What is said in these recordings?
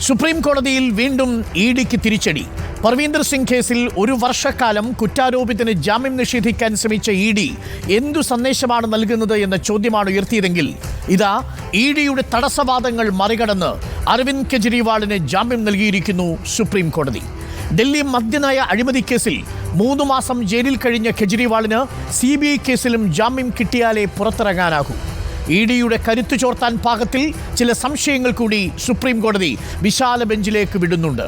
Supreme കോടതിയിൽ വീണ്ടും ഇഡിക്ക് തിരിച്ചടി. പർവീന്ദർ സിംഗ് കേസിൽ 1 വർഷക്കാലം കുറ്റാരോപിതന് ജാമ്യം നിഷേധിക്കാൻ ശ്രമിച്ച ഇഡി എന്തു സന്ദേശമാണ് നൽകുന്നത് എന്ന ചോദ്യമാണ് ഉയർത്തിയതെങ്കിൽ ഇതാ ഇഡിയുടെ തടസ്സവാദങ്ങൾ മറികടന്ന് അരവിന്ദ് കെജ്രിവാളിന് ജാമ്യം നൽകിയിരിക്കുന്നു സുപ്രീം കോടതി. ഡൽഹി മദ്യനയ അഴിമതി കേസിൽ 3 മാസം ജയിലിൽ കഴിഞ്ഞ കെജ്രിവാളിന് CBI കേസിലും ജാമ്യം കിട്ടിയാലേ പുറത്തിറങ്ങാനാകൂ. ഇഡിയുടെ കരുത്തു ചോർത്താൻ പാകത്തിൽ ചില സംശയങ്ങൾ കൂടി സുപ്രീം കോടതി വിശാല ബെഞ്ചിലേക്ക് വിടുന്നുണ്ട്.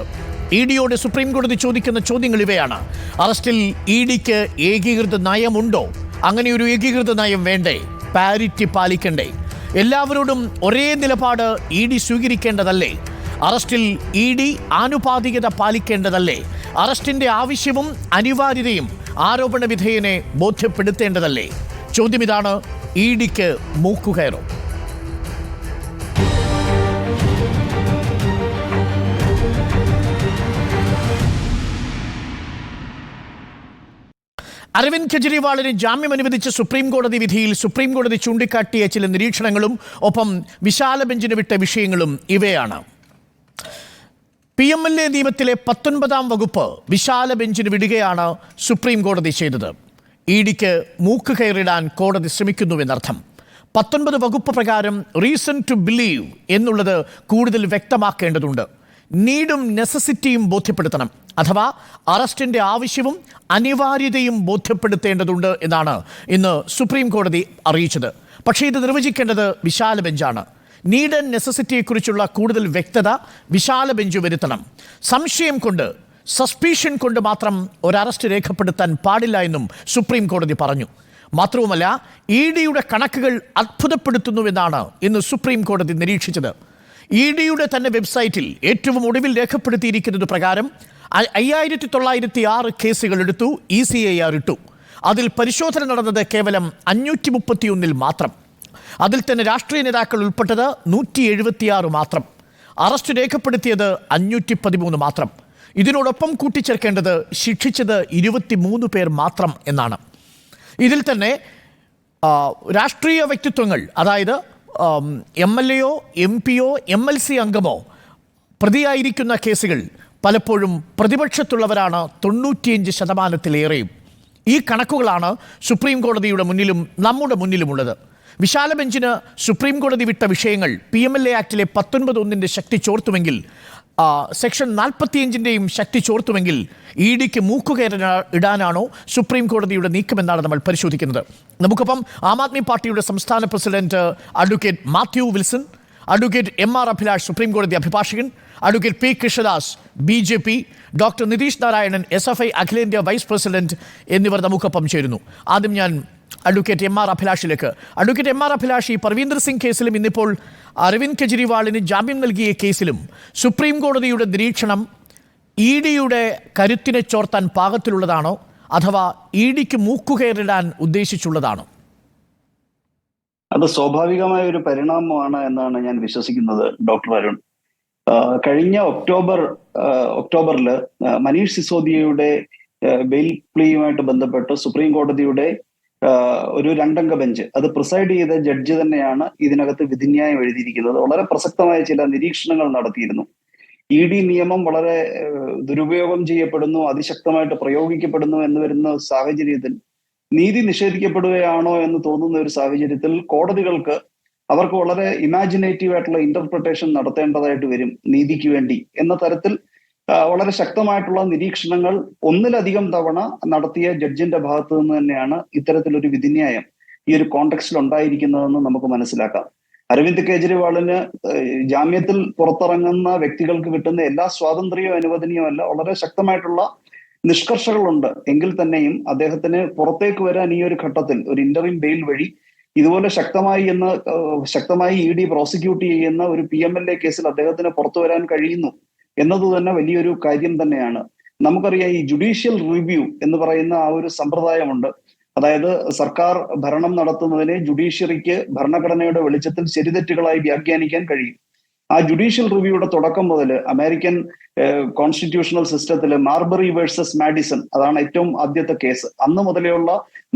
ഇഡിയോട് സുപ്രീം കോടതി ചോദിക്കുന്ന ചോദ്യങ്ങൾ ഇവയാണ്. അറസ്റ്റിൽ ഇഡിക്ക് ഏകീകൃത നയമുണ്ടോ? അങ്ങനെ ഒരു ഏകീകൃത നയം വേണ്ടേ? പാരിറ്റി പാലിക്കണ്ടേ? എല്ലാവരോടും ഒരേ നിലപാട് ഇഡി സ്വീകരിക്കേണ്ടതല്ലേ? അറസ്റ്റിൽ ഇഡി ആനുപാതികത പാലിക്കേണ്ടതല്ലേ? അറസ്റ്റിന്റെ ആവശ്യവും അനിവാര്യതയും ആരോപണ വിധേയനെ ബോധ്യപ്പെടുത്തേണ്ടതല്ലേ? ചോദ്യം ഇതാണ്. ഇഡിക്ക് മൂക്കുകയറോ? അരവിന്ദ് കെജ്രിവാളിന് ജാമ്യം അനുവദിച്ച സുപ്രീം കോടതി വിധിയിൽ സുപ്രീം കോടതി ചൂണ്ടിക്കാട്ടിയ ചില നിരീക്ഷണങ്ങളും ഒപ്പം വിശാല ബെഞ്ചിന് വിട്ട വിഷയങ്ങളും ഇവയാണ്. PMLA നിയമത്തിലെ 19ാം വകുപ്പ് വിശാല ബെഞ്ചിന് വിടുകയാണ് സുപ്രീം കോടതി ചെയ്തത്. ഇഡിക്ക് മൂക്ക് കയറിടാൻ കോടതി ശ്രമിക്കുന്നുവെന്നർത്ഥം. 19 വകുപ്പ് പ്രകാരം റീസൺ ടു ബിലീവ് എന്നുള്ളത് കൂടുതൽ വ്യക്തമാക്കേണ്ടതുണ്ട്. നീഡും നെസസിറ്റിയും ബോധ്യപ്പെടുത്തണം, അഥവാ അറസ്റ്റിന്റെ ആവശ്യവും അനിവാര്യതയും ബോധ്യപ്പെടുത്തേണ്ടതുണ്ട് എന്നാണ് ഇന്ന് സുപ്രീം കോടതി അറിയിച്ചത്. പക്ഷേ ഇത് നിർവചിക്കേണ്ടത് വിശാല ബെഞ്ചാണ്. നീഡ് ആൻഡ് നെസസിറ്റിയെക്കുറിച്ചുള്ള കൂടുതൽ വ്യക്തത വിശാല ബെഞ്ച് വരുത്തണം. സംശയം കൊണ്ട്, സസ്പീഷൻ കൊണ്ട് മാത്രം ഒരു അറസ്റ്റ് രേഖപ്പെടുത്താൻ പാടില്ല എന്നും സുപ്രീം കോടതി പറഞ്ഞു. മാത്രവുമല്ല, ഇഡിയുടെ കണക്കുകൾ അത്ഭുതപ്പെടുത്തുന്നുവെന്നാണ് ഇന്ന് സുപ്രീം കോടതി നിരീക്ഷിച്ചത്. ഇഡിയുടെ തന്നെ വെബ്സൈറ്റിൽ ഏറ്റവും ഒടുവിൽ രേഖപ്പെടുത്തിയിരിക്കുന്നത് പ്രകാരം 5906 കേസുകൾ എടുത്തു, ECIR ഇട്ടു. അതിൽ പരിശോധന നടന്നത് കേവലം 531 മാത്രം. അതിൽ തന്നെ രാഷ്ട്രീയ നേതാക്കൾ ഉൾപ്പെട്ടത് 176 മാത്രം. അറസ്റ്റ് രേഖപ്പെടുത്തിയത് 513 മാത്രം. ഇതിനോടൊപ്പം കൂട്ടിച്ചേർക്കേണ്ടത് ശിക്ഷിച്ചത് 23 പേർ മാത്രം എന്നാണ്. ഇതിൽ തന്നെ രാഷ്ട്രീയ വ്യക്തിത്വങ്ങൾ, അതായത് MLAയോ MPയോ MLC അംഗമോ പ്രതിയായിരിക്കുന്ന കേസുകൾ പലപ്പോഴും പ്രതിപക്ഷത്തുള്ളവരാണ് 95%-ലേറെയും. ഈ കണക്കുകളാണ് സുപ്രീം കോടതിയുടെ മുന്നിലും നമ്മുടെ മുന്നിലുമുള്ളത്. വിശാല ബെഞ്ചിന് സുപ്രീം കോടതി വിട്ട വിഷയങ്ങൾ PMLA ആക്ടിലെ 19(1) ശക്തി ചോർത്തുമെങ്കിൽ, സെക്ഷൻ 45-ൻ്റെയും ശക്തി ചോർത്തുമെങ്കിൽ ഇഡിക്ക് മൂക്കുകയറി ഇടാനാണോ സുപ്രീം കോടതിയുടെ നീക്കമെന്നാണ് നമ്മൾ പരിശോധിക്കുന്നത്. നമുക്കൊപ്പം ആം ആദ്മി പാർട്ടിയുടെ സംസ്ഥാന president advocate Mathew Wilson, advocate MR Abhilash supreme കോടതി അഭിഭാഷകൻ, advocate P Krishnadas BJP, doctor Nitish Narayanan SFI അഖിലേന്ത്യാ വൈസ് പ്രസിഡന്റ് എന്നിവർ നമുക്കൊപ്പം ചേരുന്നു. ആദ്യം ഞാൻ അഡ്വക്കേറ്റ് MR അഭിലാഷിലേക്ക്. അഡ്വക്കേറ്റ് MR അഭിലാഷ്, ഈ പർവീന്ദർ സിംഗ് കേസിലും ഇന്നിപ്പോൾ അരവിന്ദ് കെജ്രിവാളിന് ജാമ്യം നൽകിയ കേസിലും സുപ്രീം കോടതിയുടെ നിരീക്ഷണം ഇഡിയുടെ കരുത്തിനെ ചോർത്താൻ പാകത്തിലുള്ളതാണോ, അഥവാ ഇഡിക്ക് മൂക്കുകയറിടാൻ ഉദ്ദേശിച്ചുള്ളതാണോ? അത് സ്വാഭാവികമായ ഒരു പരിണാമമാണ് എന്നാണ് ഞാൻ വിശ്വസിക്കുന്നത്, ഡോക്ടർ അരുൺ. കഴിഞ്ഞ ഒക്ടോബറിൽ മനീഷ് സിസോദിയയുടെ ബെയിൽ പ്ലീയുമായിട്ട് ബന്ധപ്പെട്ട് സുപ്രീം കോടതിയുടെ ഒരു 2-അംഗ ബെഞ്ച്, അത് പ്രിസൈഡ് ചെയ്ത ജഡ്ജി തന്നെയാണ് ഇതിനകത്ത് വിധിന്യായം എഴുതിയിരിക്കുന്നത്. വളരെ പ്രസക്തമായ ചില നിരീക്ഷണങ്ങൾ നടത്തിയിരുന്നു. ED നിയമം വളരെ ദുരുപയോഗം ചെയ്യപ്പെടുന്നു, അതിശക്തമായിട്ട് പ്രയോഗിക്കപ്പെടുന്നു എന്ന് വരുന്ന സാഹചര്യത്തിൽ, നീതി നിഷേധിക്കപ്പെടുകയാണോ എന്ന് തോന്നുന്ന ഒരു സാഹചര്യത്തിൽ കോടതികൾക്ക് അവർക്ക് വളരെ ഇമാജിനേറ്റീവ് ആയിട്ടുള്ള ഇന്റർപ്രിട്ടേഷൻ നടത്തേണ്ടതായിട്ട് വരും നീതിക്ക് വേണ്ടി എന്ന തരത്തിൽ വളരെ ശക്തമായിട്ടുള്ള നിരീക്ഷണങ്ങൾ ഒന്നിലധികം തവണ നടത്തിയ ജഡ്ജിന്റെ ഭാഗത്ത് നിന്ന് തന്നെയാണ് ഇത്തരത്തിലൊരു വിധിന്യായം ഈ ഒരു കോണ്ടെക്സ്റ്റിൽ ഉണ്ടായിരിക്കുന്നതെന്ന് നമുക്ക് മനസ്സിലാക്കാം. അരവിന്ദ് കെജ്രിവാളിന് ജാമ്യത്തിൽ പുറത്തിറങ്ങുന്ന വ്യക്തികൾക്ക് കിട്ടുന്ന എല്ലാ സ്വാതന്ത്ര്യവും അനുവദനീയമല്ല. വളരെ ശക്തമായിട്ടുള്ള നിഷ്കർഷകളുണ്ട്. എങ്കിൽ തന്നെയും അദ്ദേഹത്തിന് പുറത്തേക്ക് വരാൻ ഈ ഒരു ഘട്ടത്തിൽ ഒരു ഇന്ററിം ബെയിൽ വഴി ഇതുപോലെ ശക്തമായി ED പ്രോസിക്യൂട്ട് ചെയ്യുന്ന ഒരു PMLA കേസിൽ അദ്ദേഹത്തിന് പുറത്തു വരാൻ കഴിയുന്നു എന്നത് തന്നെ വലിയൊരു കാര്യം തന്നെയാണ്. നമുക്കറിയാം, ഈ ജുഡീഷ്യൽ റിവ്യൂ എന്ന് പറയുന്ന ആ ഒരു സമ്പ്രദായമുണ്ട്. അതായത് സർക്കാർ ഭരണം നടത്തുന്നതിനെ ജുഡീഷ്യറിക്ക് ഭരണഘടനയുടെ വെളിച്ചത്തിൽ ശരിതെറ്റുകളായി വ്യാഖ്യാനിക്കാൻ കഴിയും. ആ ജുഡീഷ്യൽ റിവ്യൂയുടെ തുടക്കം മുതൽ അമേരിക്കൻ കോൺസ്റ്റിറ്റ്യൂഷണൽ സിസ്റ്റത്തിൽ മാർബറി വേഴ്സസ് മാഡിസൺ, അതാണ് ഏറ്റവും ആദ്യത്തെ കേസ്. അന്ന് മുതലെയുള്ള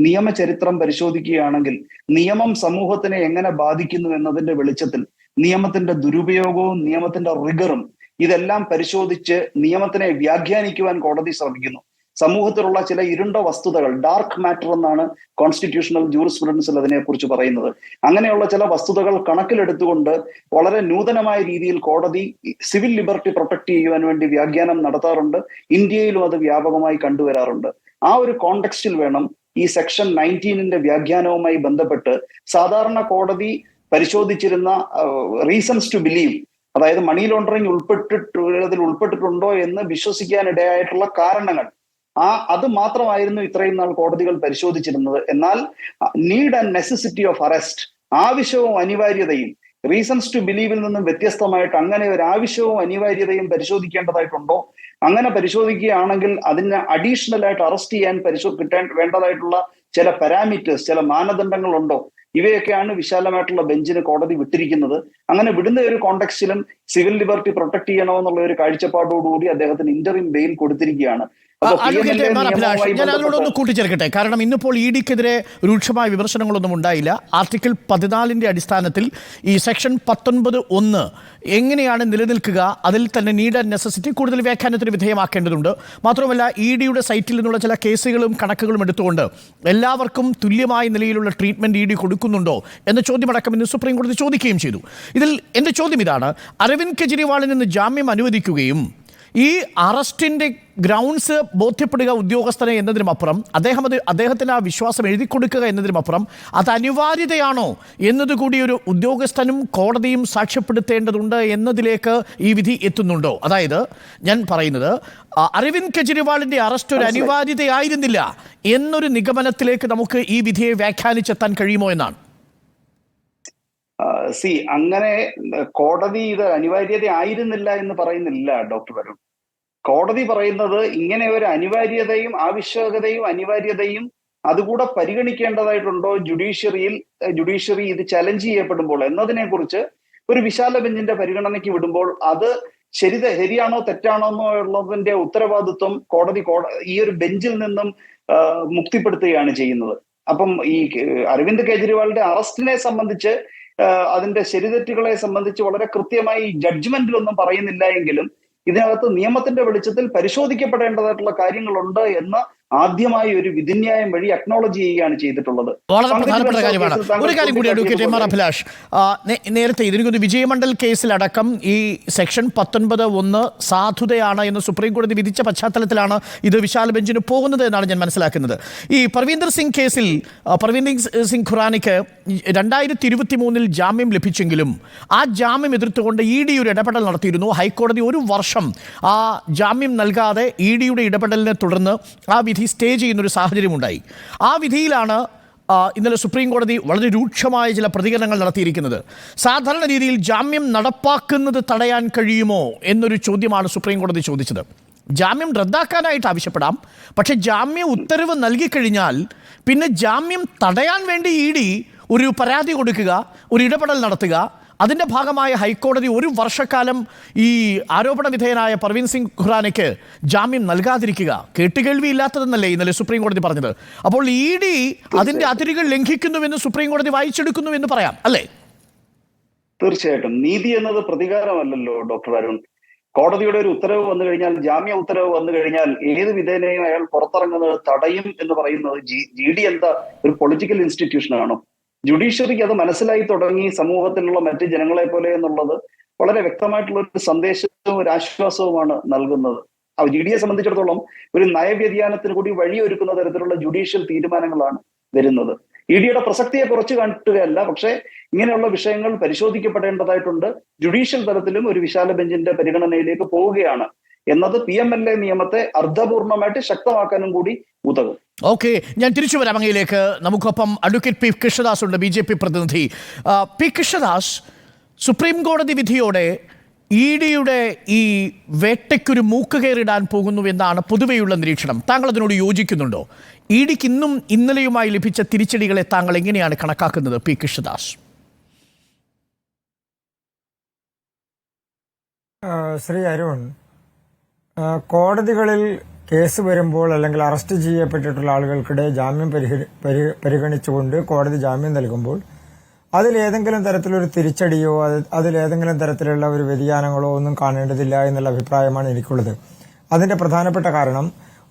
നിയമചരിത്രം പരിശോധിക്കുകയാണെങ്കിൽ നിയമം സമൂഹത്തിനെ എങ്ങനെ ബാധിക്കുന്നു എന്നതിന്റെ വെളിച്ചത്തിൽ നിയമത്തിന്റെ ദുരുപയോഗവും നിയമത്തിന്റെ റിഗറും ഇതെല്ലാം പരിശോധിച്ച് നിയമത്തിനെ വ്യാഖ്യാനിക്കുവാൻ കോടതി ശ്രമിക്കുന്നു. സമൂഹത്തിലുള്ള ചില ഇരുണ്ട വസ്തുതകൾ, ഡാർക്ക് മാറ്റർ എന്നാണ് കോൺസ്റ്റിറ്റ്യൂഷണൽ ജൂറിസ്പ്രുഡൻസിൽ അതിനെക്കുറിച്ച് പറയുന്നത്. അങ്ങനെയുള്ള ചില വസ്തുതകൾ കണക്കിലെടുത്തുകൊണ്ട് വളരെ നൂതനമായ രീതിയിൽ കോടതി സിവിൽ ലിബർട്ടി പ്രൊട്ടക്ട് ചെയ്യുവാൻ വേണ്ടി വ്യാഖ്യാനം നടത്താറുണ്ട്. ഇന്ത്യയിലും അത് വ്യാപകമായി കണ്ടുവരാറുണ്ട്. ആ ഒരു കോണ്ടെക്സ്റ്റിൽ വേണം ഈ സെക്ഷൻ 19 വ്യാഖ്യാനവുമായി ബന്ധപ്പെട്ട് സാധാരണ കോടതി പരിശോധിച്ചിരുന്ന റീസൺസ് ടു ബിലീവ്, അതായത് മണി ലോണ്ടറിങ് ഉൾപ്പെട്ടിട്ടുണ്ടോ എന്ന് വിശ്വസിക്കാനിടയായിട്ടുള്ള കാരണങ്ങൾ, അത് മാത്രമായിരുന്നു ഇത്രയും നാൾ കോടതികൾ പരിശോധിച്ചിരുന്നത്. എന്നാൽ need and necessity of arrest, ആവശ്യവും അനിവാര്യതയും റീസൺസ് ടു ബിലീവിൽ നിന്നും വ്യത്യസ്തമായിട്ട് അങ്ങനെ ഒരു ആവശ്യവും അനിവാര്യതയും പരിശോധിക്കേണ്ടതായിട്ടുണ്ടോ? അങ്ങനെ പരിശോധിക്കുകയാണെങ്കിൽ അതിന് അഡീഷണൽ ആയിട്ട് അറസ്റ്റ് ചെയ്യാൻ വേണ്ടതായിട്ടുള്ള ചില പാരാമീറ്റേഴ്സ്, ചില മാനദണ്ഡങ്ങളുണ്ടോ? ഇവയൊക്കെയാണ് വിശാലമായിട്ടുള്ള ബെഞ്ചിന് കോടതി വിട്ടിരിക്കുന്നത്. അങ്ങനെ വിടുന്ന ഒരു കോണ്ടെക്സ്റ്റിലും സിവിൽ ലിബർട്ടി പ്രൊട്ടക്ട് ചെയ്യണമെന്നുള്ള ഒരു കാഴ്ചപ്പാടോടുകൂടി അദ്ദേഹത്തിന് ഇന്ററിം ബെയിൽ കൊടുത്തിരിക്കുകയാണ്. ഞാൻ അതിനോടൊന്ന് കൂട്ടിച്ചേർക്കട്ടെ. കാരണം ഇന്നിപ്പോൾ ഇ ഡിക്കെതിരെ രൂക്ഷമായ വിമർശനങ്ങളൊന്നും ഉണ്ടായില്ല. ആർട്ടിക്കിൾ 14 അടിസ്ഥാനത്തിൽ ഈ സെക്ഷൻ 19(1) എങ്ങനെയാണ് നിലനിൽക്കുക, അതിൽ തന്നെ നീഡ് ആൻഡ് നെസസിറ്റി കൂടുതൽ വ്യാഖ്യാനത്തിന് വിധേയമാക്കേണ്ടതുണ്ട്. മാത്രമല്ല ഇ ഡിയുടെ സൈറ്റിൽ നിന്നുള്ള ചില കേസുകളും കണക്കുകളും എടുത്തുകൊണ്ട് എല്ലാവർക്കും തുല്യമായ നിലയിലുള്ള ട്രീറ്റ്മെന്റ് ഇ ഡി കൊടുക്കുന്നുണ്ടോ എന്ന ചോദ്യമടക്കം ഇന്ന് സുപ്രീം കോടതി ചോദിക്കുകയും ചെയ്തു. ഇതിൽ എൻ്റെ ചോദ്യം ഇതാണ്: അരവിന്ദ് കെജ്രിവാളിൽ നിന്ന് ജാമ്യം അനുവദിക്കുകയും ഈ അറസ്റ്റിൻ്റെ ഗ്രൗണ്ട്സ് ബോധ്യപ്പെടുക ഉദ്യോഗസ്ഥനെ എന്നതിനുമപ്പുറം അദ്ദേഹത്തിന് ആ വിശ്വാസം എഴുതി കൊടുക്കുക എന്നതിനുമപ്പുറം അത് അനിവാര്യതയാണോ എന്നതുകൂടി ഒരു ഉദ്യോഗസ്ഥനും കോടതിയും സാക്ഷ്യപ്പെടുത്തേണ്ടതുണ്ട് എന്നതിലേക്ക് ഈ വിധി എത്തുന്നുണ്ടോ? അതായത് ഞാൻ പറയുന്നത്, അരവിന്ദ് കെജ്രിവാളിൻ്റെ അറസ്റ്റ് ഒരു അനിവാര്യതയായിരുന്നില്ല എന്നൊരു നിഗമനത്തിലേക്ക് നമുക്ക് ഈ വിധിയെ വ്യാഖ്യാനിച്ചെത്താൻ കഴിയുമോ എന്നാണ്. അങ്ങനെ കോടതി ഇത് അനിവാര്യത ആയിരുന്നില്ല എന്ന് പറയുന്നില്ല ഡോക്ടർ വരുൺ. കോടതി പറയുന്നത് ഇങ്ങനെ ഒരു അനിവാര്യതയും ആവശ്യകതയും അനിവാര്യതയും അതുകൂടെ പരിഗണിക്കേണ്ടതായിട്ടുണ്ടോ ജുഡീഷ്യറി ഇത് ചലഞ്ച് ചെയ്യപ്പെടുമ്പോൾ എന്നതിനെ കുറിച്ച് ഒരു വിശാല ബെഞ്ചിന്റെ പരിഗണനയ്ക്ക് വിടുമ്പോൾ അത് ശരിയാണോ തെറ്റാണോ എന്നുള്ളതിന്റെ ഉത്തരവാദിത്വം കോടതി ഈ ഒരു ബെഞ്ചിൽ നിന്നും മുക്തിപ്പെടുത്തുകയാണ് ചെയ്യുന്നത്. അപ്പം ഈ അരവിന്ദ് കെജ്രിവാളിന്റെ അറസ്റ്റിനെ സംബന്ധിച്ച് അതിന്റെ ശരിതെറ്റുകളെ സംബന്ധിച്ച് വളരെ കൃത്യമായി ജഡ്ജ്മെന്റിലൊന്നും പറയുന്നില്ല എങ്കിലും ഇതിനകത്ത് നിയമത്തിന്റെ വെളിച്ചത്തിൽ പരിശോധിക്കപ്പെടേണ്ടതായിട്ടുള്ള കാര്യങ്ങളുണ്ട് എന്ന് ആദ്യമായി ഒരു വിധിന്യായം വഴി അക്നോളജ് ചെയ്യുകയാണ് ചെയ്തിട്ടുള്ളത്. വളരെ പ്രധാനപ്പെട്ട കാര്യമാണ്. ഒരു കാര്യം കൂടി അഡ്വക്കേറ്റ് എം ആർ അഭിലാഷ്, നേരത്തെ ഇതിനൊരു വിജയമണ്ഡൽ കേസിലടക്കം ഈ സെക്ഷൻ 19(1) സാധുതയാണ് എന്ന് സുപ്രീം കോടതി വിധിച്ച പശ്ചാത്തലത്തിലാണ് ഇത് വിശാല ബെഞ്ചിന് പോകുന്നത് എന്നാണ് ഞാൻ മനസ്സിലാക്കുന്നത്. ഈ പർവീന്ദർ സിംഗ് ഖുറാനയ്ക്ക് 2023 ജാമ്യം ലഭിച്ചെങ്കിലും ആ ജാമ്യം എതിർത്തുകൊണ്ട് ഇ ഡി ഒരു ഇടപെടൽ നടത്തിയിരുന്നു. ഹൈക്കോടതി 1 വർഷം ആ ജാമ്യം നൽകാതെ ഇ ഡിയുടെ ഇടപെടലിനെ തുടർന്ന് ആ വിധി സ്റ്റേ ചെയ്യുന്നൊരു സാഹചര്യമുണ്ടായി. ആ വിധിയിലാണ് ഇന്നലെ സുപ്രീം കോടതി വളരെ രൂക്ഷമായ ചില പ്രതികരണങ്ങൾ നടത്തിയിരിക്കുന്നത്. സാധാരണ രീതിയിൽ ജാമ്യം നടപ്പാക്കുന്നത് തടയാൻ കഴിയുമോ എന്നൊരു ചോദ്യമാണ് സുപ്രീം കോടതി ചോദിച്ചത്. ജാമ്യം റദ്ദാക്കാനായിട്ട് ആവശ്യപ്പെടാം, പക്ഷെ ജാമ്യ ഉത്തരവ് നൽകിക്കഴിഞ്ഞാൽ പിന്നെ ജാമ്യം തടയാൻ വേണ്ടി ഇ ഡി ഒരു പരാതി കൊടുക്കുക, ഒരു ഇടപെടൽ നടത്തുക, അതിൻ്റെ ഭാഗമായ ഹൈക്കോടതി 1 വർഷക്കാലം ഈ ആരോപണ വിധേയനായ പർവീൻ സിംഗ് ഖുറാനയ്ക്ക് ജാമ്യം നൽകാതിരിക്കുക കേട്ടുകേൾവിയില്ലാത്തതെന്നല്ലേ ഇന്നലെ സുപ്രീം കോടതി പറഞ്ഞത്. അപ്പോൾ ഇ ഡി അതിൻ്റെ അതിരുകൾ ലംഘിക്കുന്നുവെന്ന് സുപ്രീം കോടതി വായിച്ചെടുക്കുന്നു എന്ന് പറയാം, അല്ലേ? തീർച്ചയായിട്ടും. നീതി എന്നത് പ്രതികാരമല്ലല്ലോ ഡോക്ടർ വരുൺ. കോടതിയുടെ ഒരു ഉത്തരവ് വന്നു കഴിഞ്ഞാൽ, ജാമ്യ ഉത്തരവ് വന്നു കഴിഞ്ഞാൽ ഏത് വിധേനയും അയാൾ പുറത്തിറങ്ങുന്നത് തടയും എന്ന് പറയുന്നത് ജി ഡി എന്താ ഒരു പൊളിറ്റിക്കൽ ഇൻസ്റ്റിറ്റ്യൂഷൻ ആണോ? ജുഡീഷ്യറിക്ക് അത് മനസ്സിലായി തുടങ്ങി സമൂഹത്തിലുള്ള മറ്റ് ജനങ്ങളെ പോലെ എന്നുള്ളത് വളരെ വ്യക്തമായിട്ടുള്ള ഒരു സന്ദേശവും ഒരു ആശ്വാസവുമാണ് നൽകുന്നത്. ജി ഡിയെ സംബന്ധിച്ചിടത്തോളം ഒരു നയവ്യതിയാനത്തിന് കൂടി വഴിയൊരുക്കുന്ന തരത്തിലുള്ള ജുഡീഷ്യൽ തീരുമാനങ്ങളാണ് വരുന്നത്. ഇ ഡിയുടെ പ്രസക്തിയെ കുറച്ച് കാട്ടുകയല്ല, പക്ഷേ ഇങ്ങനെയുള്ള വിഷയങ്ങൾ പരിശോധിക്കപ്പെടേണ്ടതായിട്ടുണ്ട്. ജുഡീഷ്യൽ തലത്തിലും ഒരു വിശാല ബെഞ്ചിന്റെ പരിഗണനയിലേക്ക് പോവുകയാണ് എന്നത് PMLA നിയമത്തെ അർത്ഥപൂർണമായിട്ട് ശക്തമാക്കാനും കൂടി ഉതകും. ഓക്കെ, ഞാൻ തിരിച്ചു വരാം അങ്ങയിലേക്ക്. നമുക്കൊപ്പം അഡ്വക്കേറ്റ് പി കൃഷ്ണദാസ് ഉണ്ട്, BJP പ്രതിനിധി. പി കൃഷ്ണദാസ്, സുപ്രീം കോടതി വിധിയോടെ ഇ ഡിയുടെ ഈ വേട്ടയ്ക്കൊരു മൂക്കുകയറിടാൻ പോകുന്നു എന്നാണ് പൊതുവെയുള്ള നിരീക്ഷണം. താങ്കൾ അതിനോട് യോജിക്കുന്നുണ്ടോ? ഇ ഡിക്ക് ഇന്നും ഇന്നലെയുമായി ലഭിച്ച തിരിച്ചടികളെ താങ്കൾ എങ്ങനെയാണ് കണക്കാക്കുന്നത്, പി കൃഷ്ണദാസ്? ശ്രീ അരുൺ, കോടതികളിൽ കേസ് വരുമ്പോൾ അല്ലെങ്കിൽ അറസ്റ്റ് ചെയ്യപ്പെട്ടിട്ടുള്ള ആളുകൾക്കിടെ ജാമ്യം പരിഗണിച്ചുകൊണ്ട് കോടതി ജാമ്യം നൽകുമ്പോൾ അതിലേതെങ്കിലും തരത്തിലൊരു തിരിച്ചടിയോ അതിലേതെങ്കിലും തരത്തിലുള്ള ഒരു വ്യതിയാനങ്ങളോ ഒന്നും കാണേണ്ടതില്ല എന്നുള്ള അഭിപ്രായമാണ് എനിക്കുള്ളത്. അതിന്റെ പ്രധാനപ്പെട്ട കാരണം,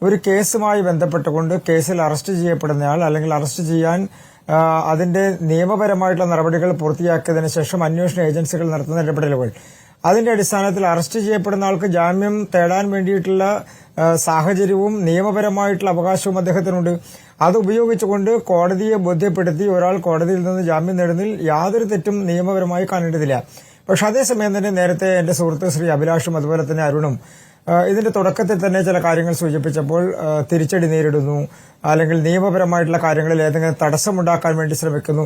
ഒരു കേസുമായി ബന്ധപ്പെട്ടുകൊണ്ട് കേസിൽ അറസ്റ്റ് ചെയ്യപ്പെടുന്നയാൾ അല്ലെങ്കിൽ അറസ്റ്റ് ചെയ്യാൻ അതിന്റെ നിയമപരമായിട്ടുള്ള നടപടികൾ പൂർത്തിയാക്കിയതിനു ശേഷം അന്വേഷണ ഏജൻസികൾ നടത്തുന്ന ഇടപെടലുകൾ, അതിന്റെ അടിസ്ഥാനത്തിൽ അറസ്റ്റ് ചെയ്യപ്പെടുന്ന ആൾക്ക് ജാമ്യം തേടാൻ വേണ്ടിയിട്ടുള്ള സാഹചര്യവും നിയമപരമായിട്ടുള്ള അവകാശവും അദ്ദേഹത്തിനുണ്ട്. അത് ഉപയോഗിച്ചുകൊണ്ട് കോടതിയെ ബോധ്യപ്പെടുത്തി ഒരാൾ കോടതിയിൽ നിന്ന് ജാമ്യം നേടുന്നതിൽ യാതൊരു തെറ്റും നിയമപരമായി കാണേണ്ടതില്ല. പക്ഷെ അതേസമയം തന്നെ നേരത്തെ എന്റെ സുഹൃത്ത് ശ്രീ അഭിലാഷും അതുപോലെ തന്നെ അരുണും ഇതിന്റെ തുടക്കത്തിൽ തന്നെ ചില കാര്യങ്ങൾ സൂചിപ്പിച്ചപ്പോൾ തിരിച്ചടി നേരിടുന്നു, അല്ലെങ്കിൽ നിയമപരമായിട്ടുള്ള കാര്യങ്ങളിൽ ഏതെങ്കിലും തടസ്സമുണ്ടാക്കാൻ വേണ്ടി ശ്രമിക്കുന്നു.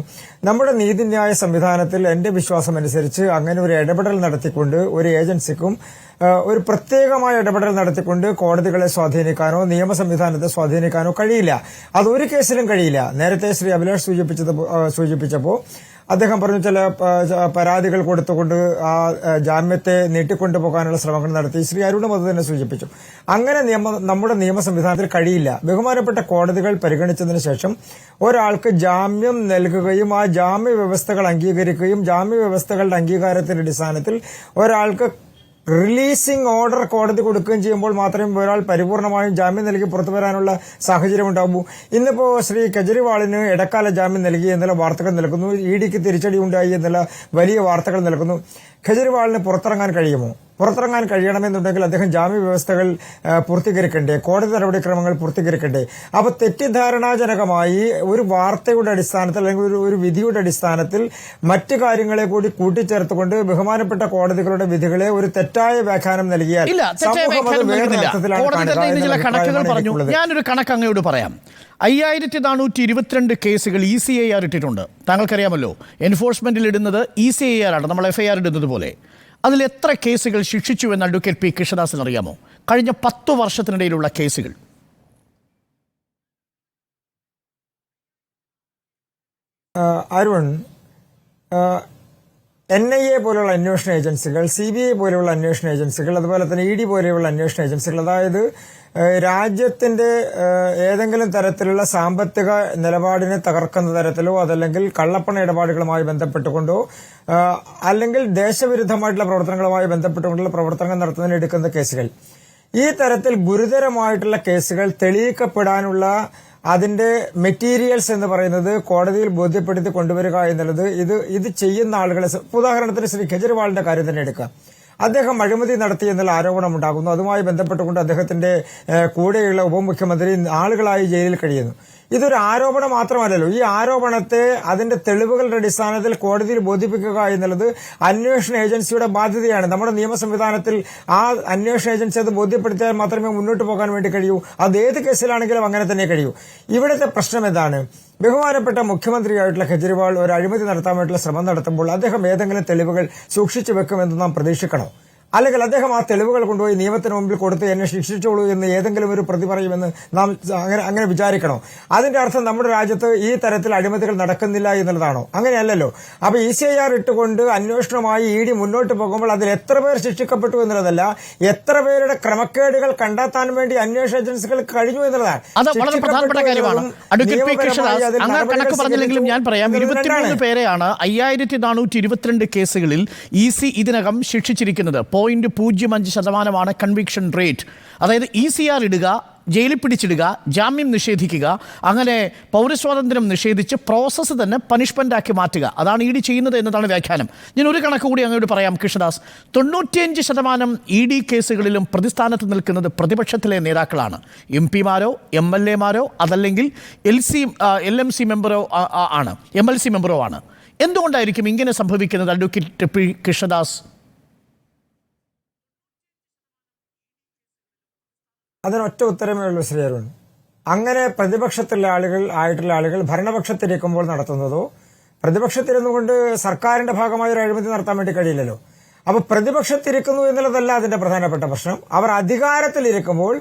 നമ്മുടെ നീതിന്യായ സംവിധാനത്തിൽ എന്റെ വിശ്വാസം അനുസരിച്ച് അങ്ങനെ ഒരു ഇടപെടൽ നടത്തിക്കൊണ്ട് ഒരു ഏജൻസിക്കും ഒരു പ്രത്യേകമായ ഇടപെടൽ നടത്തിക്കൊണ്ട് കോടതികളെ സ്വാധീനിക്കാനോ നിയമ സംവിധാനത്തെ സ്വാധീനിക്കാനോ കഴിയില്ല. അതൊരു കേസിലും കഴിയില്ല. നേരത്തെ ശ്രീ അഭിലാഷ് സൂചിപ്പിച്ചപ്പോൾ അദ്ദേഹം പറഞ്ഞു ചില പരാതികൾ കൊടുത്തുകൊണ്ട് ആ ജാമ്യത്തെ നീട്ടിക്കൊണ്ടുപോകാനുള്ള ശ്രമങ്ങൾ നടത്തി. ശ്രീ അരുണും അത് തന്നെ സൂചിപ്പിച്ചു. അങ്ങനെ നമ്മുടെ നിയമ സംവിധാനത്തിൽ കഴിയില്ല. ബഹുമാനപ്പെട്ട കോടതികൾ പരിഗണിച്ചതിന് ശേഷം ഒരാൾക്ക് ജാമ്യം നൽകുകയും ആ ജാമ്യ വ്യവസ്ഥകൾ അംഗീകരിക്കുകയും ജാമ്യ വ്യവസ്ഥകളുടെ അംഗീകാരത്തിന്റെ അടിസ്ഥാനത്തിൽ ഒരാൾക്ക് റിലീസിംഗ് ഓർഡർ കോടതി കൊടുക്കുകയും ചെയ്യുമ്പോൾ മാത്രമേ ഒരാൾ പരിപൂർണമായും ജാമ്യം നൽകി പുറത്തു വരാനുള്ള സാഹചര്യം ഉണ്ടാകൂ. ഇന്നിപ്പോ ശ്രീ കെജ്രിവാളിന് ഇടക്കാല ജാമ്യം നൽകി എന്നുള്ള വാർത്തകൾ നൽകുന്നു. ഇഡിക്ക് തിരിച്ചടി ഉണ്ടായി എന്നുള്ള വലിയ വാർത്തകൾ നൽകുന്നു. കെജ്രിവാളിന് പുറത്തിറങ്ങാൻ കഴിയുമോ? പുറത്തിറങ്ങാൻ കഴിയണമെന്നുണ്ടെങ്കിൽ അദ്ദേഹം ജാമ്യ വ്യവസ്ഥകൾ പൂർത്തീകരിക്കണ്ടേ, കോടതി നടപടിക്രമങ്ങൾ പൂർത്തീകരിക്കണ്ടേ? അപ്പൊ തെറ്റിദ്ധാരണാജനകമായി ഒരു വാർത്തയുടെ അടിസ്ഥാനത്തിൽ അല്ലെങ്കിൽ ഒരു വിധിയുടെ അടിസ്ഥാനത്തിൽ മറ്റു കാര്യങ്ങളെ കൂടി കൂട്ടിച്ചേർത്തുകൊണ്ട് ബഹുമാനപ്പെട്ട കോടതികളുടെ വിധികളെ ഒരു തെറ്റായ വ്യാഖ്യാനം നൽകിയാൽ ഞാനൊരു കണക്ക് അങ്ങയോട് പറയാം. 5422 കേസുകൾ ECIR ഇട്ടിട്ടുണ്ട്. താങ്കൾക്കറിയാമല്ലോ, എൻഫോഴ്സ്മെന്റിൽ ഇടുന്നത് ECIR ആണ്, നമ്മൾ FIR ഇടുന്നത് പോലെ. അതിൽ എത്ര കേസുകൾ ശിക്ഷിച്ചു എന്ന് അഡ്വക്കേറ്റ് പി കൃഷ്ണദാസിന് അറിയാമോ? കഴിഞ്ഞ 10 വർഷത്തിനിടയിലുള്ള കേസുകൾ. അരുൺ, NIA പോലെയുള്ള അന്വേഷണ ഏജൻസികൾ, CBI പോലെയുള്ള അന്വേഷണ ഏജൻസികൾ, അതുപോലെ തന്നെ ED പോലെയുള്ള അന്വേഷണ ഏജൻസികൾ, അതായത് രാജ്യത്തിന്റെ ഏതെങ്കിലും തരത്തിലുള്ള സാമ്പത്തിക നിലപാടിനെ തകർക്കുന്ന തരത്തിലോ അതല്ലെങ്കിൽ കള്ളപ്പണ ഇടപാടുകളുമായി ബന്ധപ്പെട്ടുകൊണ്ടോ അല്ലെങ്കിൽ ദേശവിരുദ്ധമായിട്ടുള്ള പ്രവർത്തനങ്ങളുമായി ബന്ധപ്പെട്ടുകൊണ്ടുള്ള പ്രവർത്തനങ്ങൾ നടത്തുന്നതിന് എടുക്കുന്ന കേസുകൾ, ഈ തരത്തിൽ ഗുരുതരമായിട്ടുള്ള കേസുകൾ തെളിയിക്കപ്പെടാനുള്ള അതിന്റെ മെറ്റീരിയൽസ് എന്ന് പറയുന്നത് കോടതിയിൽ ബോധ്യപ്പെടുത്തി കൊണ്ടുവരിക എന്നുള്ളത് ഇത് ചെയ്യുന്ന ആളുകളെ, ഉദാഹരണത്തിന് ശ്രീ കെജ്രിവാളിന്റെ കാര്യം തന്നെ എടുക്കാം. അദ്ദേഹം അഴിമതി നടത്തി എന്നുള്ള ആരോപണം ഉണ്ടാകുന്നു. അതുമായി ബന്ധപ്പെട്ടുകൊണ്ട് അദ്ദേഹത്തിന്റെ കൂടെയുള്ള ഉപമുഖ്യമന്ത്രി ആളുകളായി ജയിലിൽ കഴിയുന്നു. ഇതൊരു ആരോപണം മാത്രമല്ലല്ലോ. ഈ ആരോപണത്തെ അതിന്റെ തെളിവുകളുടെ അടിസ്ഥാനത്തിൽ കോടതിയിൽ ബോധിപ്പിക്കുക എന്നുള്ളത് അന്വേഷണ ഏജൻസിയുടെ ബാധ്യതയാണ്. നമ്മുടെ നിയമ സംവിധാനത്തിൽ ആ അന്വേഷണ ഏജൻസി അത് ബോധ്യപ്പെടുത്തിയാൽ മാത്രമേ മുന്നോട്ട് പോകാൻ വേണ്ടി കഴിയൂ. അത് ഏത് കേസിലാണെങ്കിലും അങ്ങനെ തന്നെ കഴിയൂ. ഇവിടുത്തെ പ്രശ്നം എന്താണ്? ബഹുമാനപ്പെട്ട മുഖ്യമന്ത്രിയായിട്ടുള്ള കെജ്രിവാൾ ഒരു അഴിമതി നടത്താൻ വേണ്ടിയുള്ള ശ്രമം നടത്തുമ്പോൾ അദ്ദേഹം ഏതെങ്കിലും തെളിവുകൾ സൂക്ഷിച്ചു വെക്കുമെന്ന് നാം പ്രതീക്ഷിക്കണോ? അല്ലെങ്കിൽ അദ്ദേഹം ആ തെളിവുകൾ കൊണ്ടുപോയി നിയമത്തിന് മുമ്പിൽ കൊടുത്ത് എന്നെ ശിക്ഷിച്ചോളൂ എന്ന് ഏതെങ്കിലും ഒരു പ്രതി പറയുമെന്ന് നാം അങ്ങനെ വിചാരിക്കണോ? അതിന്റെ അർത്ഥം നമ്മുടെ രാജ്യത്ത് ഈ തരത്തിൽ അഴിമതികൾ നടക്കുന്നില്ല എന്നുള്ളതാണോ? അങ്ങനെയല്ലല്ലോ. അപ്പൊ ECIR ഇട്ടുകൊണ്ട് അന്വേഷണമായി ED മുന്നോട്ട് പോകുമ്പോൾ അതിൽ എത്ര പേർ ശിക്ഷിക്കപ്പെട്ടു എന്നുള്ളതല്ല, എത്ര പേരുടെ ക്രമക്കേടുകൾ കണ്ടെത്താൻ വേണ്ടി അന്വേഷണ ഏജൻസികൾ കഴിഞ്ഞു എന്നുള്ളതാണ്. അത് വളരെ പ്രധാനപ്പെട്ട കാര്യമാണ്. കണക്ക് പറഞ്ഞില്ലെങ്കിലും ഞാൻ പറയാം, 23 പേരെയാണ് 5422 കേസുകളിൽ EC ഇതിനകം ശിക്ഷിച്ചിരിക്കുന്നത്. 0.05% കൺവിക്ഷൻ റേറ്റ്. അതായത് ECR ഇടുക, ജയിലിൽ പിടിച്ചിടുക, ജാമ്യം നിഷേധിക്കുക, അങ്ങനെ പൗരസ്വാതന്ത്ര്യം നിഷേധിച്ച് പ്രോസസ്സ് തന്നെ പണിഷ്മെന്റാക്കി മാറ്റുക. അതാണ് ED ചെയ്യുന്നത് എന്നതാണ് വ്യാഖ്യാനം. ഞാൻ ഒരു കണക്ക് കൂടി അങ്ങോട്ട് പറയാം കൃഷ്ണദാസ്. 95% ED കേസുകളിലും പ്രതിസ്ഥാനത്ത് നിൽക്കുന്നത് പ്രതിപക്ഷത്തിലെ നേതാക്കളാണ്. MP-മാരോ MLA-മാരോ അതല്ലെങ്കിൽ LMC മെമ്പറോ ആണ്, MLC മെമ്പറോ ആണ്. എന്തുകൊണ്ടായിരിക്കും ഇങ്ങനെ സംഭവിക്കുന്നത് അഡ്വക്കേറ്റ് പി കൃഷ്ണദാസ്? അതിനൊറ്റ ഉത്തരമേ ഉള്ളൂ ശ്രീ അരുൺ. അങ്ങനെ പ്രതിപക്ഷത്തിലുള്ള ആളുകൾ ഭരണപക്ഷത്തിരിക്കുമ്പോൾ നടത്തുന്നതോ, പ്രതിപക്ഷത്തിരുന്നുകൊണ്ട് സർക്കാരിന്റെ ഭാഗമായ ഒരു അഴിമതി നടത്താൻ വേണ്ടി കഴിയില്ലല്ലോ. അപ്പൊ പ്രതിപക്ഷത്തിരിക്കുന്നു എന്നുള്ളതല്ല അതിന്റെ പ്രധാനപ്പെട്ട പ്രശ്നം. അവർ അധികാരത്തിലിരിക്കുമ്പോൾ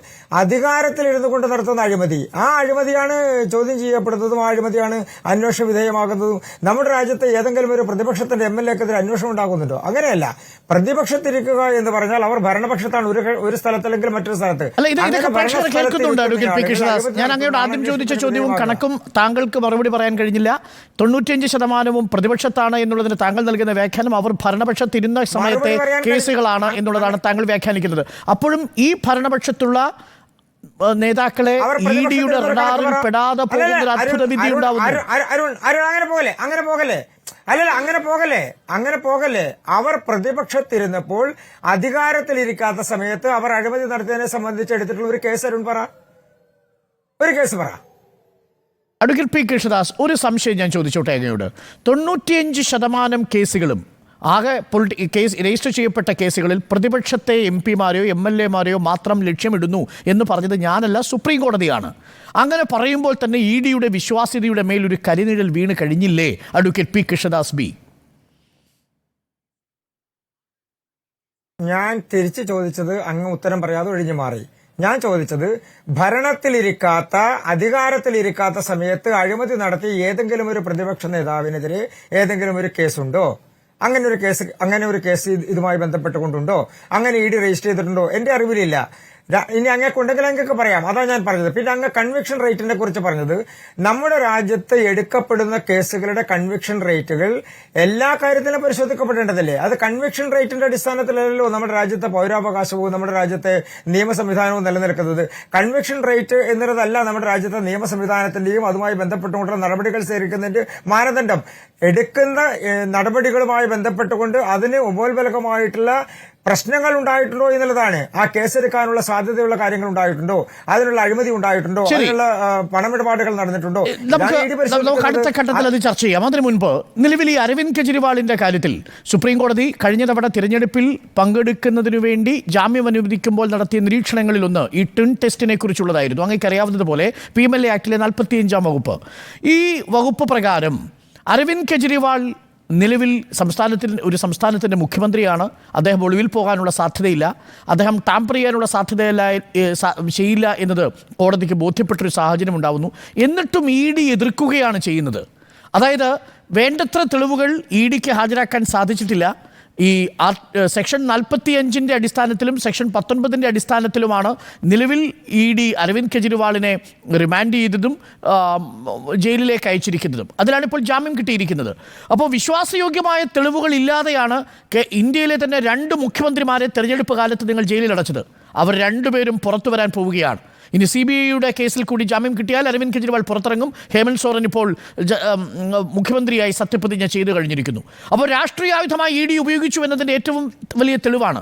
അധികാരത്തിലിരുന്നു കൊണ്ട് നടത്തുന്ന അഴിമതി, ആ അഴിമതിയാണ് ചോദ്യം ചെയ്യപ്പെടുന്നതും, ആ അഴിമതിയാണ് അന്വേഷണ വിധേയമാകുന്നതും. നമ്മുടെ രാജ്യത്തെ ഏതെങ്കിലും ഒരു പ്രതിപക്ഷത്തിന്റെ MLA-ക്കെതിരെ അന്വേഷണം ഉണ്ടാകുന്നുണ്ടോ? അങ്ങനെയല്ല. പ്രതിപക്ഷത്തിരിക്കുക എന്ന് പറഞ്ഞാൽ അവർ ഭരണപക്ഷത്താണ് ഒരു സ്ഥലത്തല്ലെങ്കിൽ മറ്റൊരു സ്ഥലത്ത്. ഞാൻ അങ്ങയോട് ആദ്യം ചോദിച്ച ചോദ്യവും കണക്കും താങ്കൾക്ക് മറുപടി പറയാൻ കഴിഞ്ഞില്ല. 95% പ്രതിപക്ഷത്താണ് എന്നുള്ളതിന് താങ്കൾ നൽകുന്ന വ്യാഖ്യാനം അവർ ഭരണപക്ഷത്തിരുന്ന സമയത്തെ കേസുകളാണ് എന്നുള്ളതാണ് താങ്കൾ വ്യാഖ്യാനിക്കുന്നത്. അപ്പോഴും ഈ ഭരണപക്ഷത്തുള്ള നേതാക്കളെ ഇഡിയുടെ റഡാറിൽ പെടാതെ പോകുന്ന ഒരു അത്ഭുത വിധി ഉണ്ടാവുന്നു. അങ്ങനെ പോകല്ലേ. അവർ പ്രതിപക്ഷത്തിരുന്നപ്പോൾ അധികാരത്തിലിരിക്കാത്ത സമയത്ത് അവർ അഴിമതി നടത്തിയതിനെ സംബന്ധിച്ച് എടുത്തിട്ടുള്ള ഒരു കേസ് അരുൺ പറ. അഡ്വക്കേറ്റ് പി കൃഷ്ണദാസ്, ഒരു സംശയം ഞാൻ ചോദിച്ചോട്ടെ അങ്ങയോട്. 95% കേസുകളും ആകെ കേസ് രജിസ്റ്റർ ചെയ്യപ്പെട്ട കേസുകളിൽ പ്രതിപക്ഷത്തെ MP-മാരെയോ MLA-മാരെയോ മാത്രം ലക്ഷ്യമിടുന്നു എന്ന് പറഞ്ഞത് ഞാനല്ല, സുപ്രീം കോടതിയാണ്. അങ്ങനെ പറയുമ്പോൾ തന്നെ EDയുടെ വിശ്വാസ്യതയുടെ മേൽ ഒരു കരിനിഴൽ വീണ് കഴിഞ്ഞില്ലേ അഡ്വക്കേറ്റ് പി കൃഷ്ണദാസ് ബി? ഞാൻ തിരിച്ചു ചോദിച്ചത് അങ്ങ് ഉത്തരം പറയാതെ ഒഴിഞ്ഞു മാറി. ഞാൻ ചോദിച്ചത് ഭരണത്തിലിരിക്കാത്ത അധികാരത്തിലിരിക്കാത്ത സമയത്ത് അഴിമതി നടത്തി ഏതെങ്കിലും ഒരു പ്രതിപക്ഷ നേതാവിനെതിരെ ഏതെങ്കിലും ഒരു കേസുണ്ടോ? അങ്ങനെ ഒരു കേസ് ഇതുമായി ബന്ധപ്പെട്ടുകൊണ്ടുണ്ടോ? അങ്ങനെ ED രജിസ്റ്റർ ചെയ്തിട്ടുണ്ടോ? എന്റെ അറിവിലില്ല. ഇനി അങ്ങേക്കുണ്ടെങ്കിൽ അങ്ങക്ക് പറയാം. അതാണ് ഞാൻ പറഞ്ഞത്. പിന്നെ അങ്ങ് കൺവിക്ഷൻ റേറ്റിനെ കുറിച്ച് പറഞ്ഞത്, നമ്മുടെ രാജ്യത്ത് എടുക്കപ്പെടുന്ന കേസുകളുടെ കൺവിക്ഷൻ റേറ്റുകൾ എല്ലാ കാര്യത്തിലും പരിശോധിക്കപ്പെടേണ്ടതല്ലേ? അത് കൺവിക്ഷൻ റേറ്റിന്റെ അടിസ്ഥാനത്തിലല്ലോ നമ്മുടെ രാജ്യത്തെ പൗരാവകാശവും നമ്മുടെ രാജ്യത്തെ നിയമ സംവിധാനവും നിലനിൽക്കുന്നത്. കൺവിക്ഷൻ റേറ്റ് എന്നുള്ളതല്ല നമ്മുടെ രാജ്യത്തെ നിയമ സംവിധാനത്തിന്റെയും അതുമായി ബന്ധപ്പെട്ടുകൊണ്ടുള്ള നടപടികൾ സ്വീകരിക്കുന്നതിന്റെ മാനദണ്ഡം. എടുക്കുന്ന നടപടികളുമായി ബന്ധപ്പെട്ടുകൊണ്ട് അതിന് ഉപോത്ബലകമായിട്ടുള്ള പ്രശ്നങ്ങൾ ഉണ്ടായിട്ടുണ്ടോ എന്നുള്ളതാണ്. ആ കേസെടുക്കാനുള്ള സാധ്യതയുള്ള കാര്യങ്ങൾ ഉണ്ടായിട്ടുണ്ടോ, അതിനുള്ള അഴിമതി ഉണ്ടായിട്ടുണ്ടോ, അതിനുള്ള പണമിടപാടുകൾ നടന്നിട്ടുണ്ടോ? നമുക്ക് അടുത്ത ഘട്ടത്തിൽ അത് ചർച്ച ചെയ്യാം. അതിനു മുൻപ് നിലവിൽ ഈ അരവിന്ദ് കെജ്രിവാളിന്റെ കാര്യത്തിൽ സുപ്രീം കോടതി കഴിഞ്ഞ തവണ തിരഞ്ഞെടുപ്പിൽ പങ്കെടുക്കുന്നതിനു വേണ്ടി ജാമ്യം അനുവദിക്കുമ്പോൾ നടത്തിയ നിരീക്ഷണങ്ങളിലൊന്ന് ഈ ട്വിൻ ടെസ്റ്റിനെ കുറിച്ചുള്ളതായിരുന്നു. അങ്ങേക്ക് അറിയാവുന്നതുപോലെ PMLA ആക്ടിലെ 45-ാം വകുപ്പ്. ഈ വകുപ്പ് പ്രകാരം അരവിന്ദ് കെജ്രിവാൾ നിലവിൽ സംസ്ഥാനത്തിൻ്റെ മുഖ്യമന്ത്രിയാണ്. അദ്ദേഹം ഒളിവിൽ പോകാനുള്ള സാധ്യതയില്ല. അദ്ദേഹം ടാമ്പർ ചെയ്യാനുള്ള ചെയ്യില്ല എന്നത് കോടതിക്ക് ബോധ്യപ്പെട്ടൊരു സാഹചര്യം ഉണ്ടാവുന്നു. എന്നിട്ടും ED എതിർക്കുകയാണ് ചെയ്യുന്നത്. അതായത് വേണ്ടത്ര തെളിവുകൾ EDക്ക് ഹാജരാക്കാൻ സാധിച്ചിട്ടില്ല. ഈ സെക്ഷൻ 45-ന്റെ അടിസ്ഥാനത്തിലും സെക്ഷൻ 19-ന്റെ അടിസ്ഥാനത്തിലുമാണ് നിലവിൽ ED അരവിന്ദ് കെജ്രിവാളിനെ റിമാൻഡ് ചെയ്തതും ജയിലിലേക്ക് അയച്ചിരിക്കുന്നതും. അതിലാണ് ഇപ്പോൾ ജാമ്യം കിട്ടിയിരിക്കുന്നത്. അപ്പോൾ വിശ്വാസയോഗ്യമായ തെളിവുകൾ ഇല്ലാതെയാണ് ഇന്ത്യയിലെ തന്നെ 2 മുഖ്യമന്ത്രിമാരെ തെരഞ്ഞെടുപ്പ് കാലത്ത് നിങ്ങൾ ജയിലിലടച്ചത്. അവർ രണ്ടുപേരും പുറത്തു വരാൻ പോവുകയാണ്. ഇനി CBIയുടെ കേസിൽ കൂടി ജാമ്യം കിട്ടിയാൽ അരവിന്ദ് കെജ്രിവാൾ പുറത്തിറങ്ങും. ഹേമന്ത് സോറൻ ഇപ്പോൾ മുഖ്യമന്ത്രിയായി സത്യപ്രതിജ്ഞ ചെയ്തു കഴിഞ്ഞിരിക്കുന്നു. അപ്പോൾ രാഷ്ട്രീയ ആയുധമായി ED ഉപയോഗിച്ചു എന്നതിൻ്റെ ഏറ്റവും വലിയ തെളിവാണ്.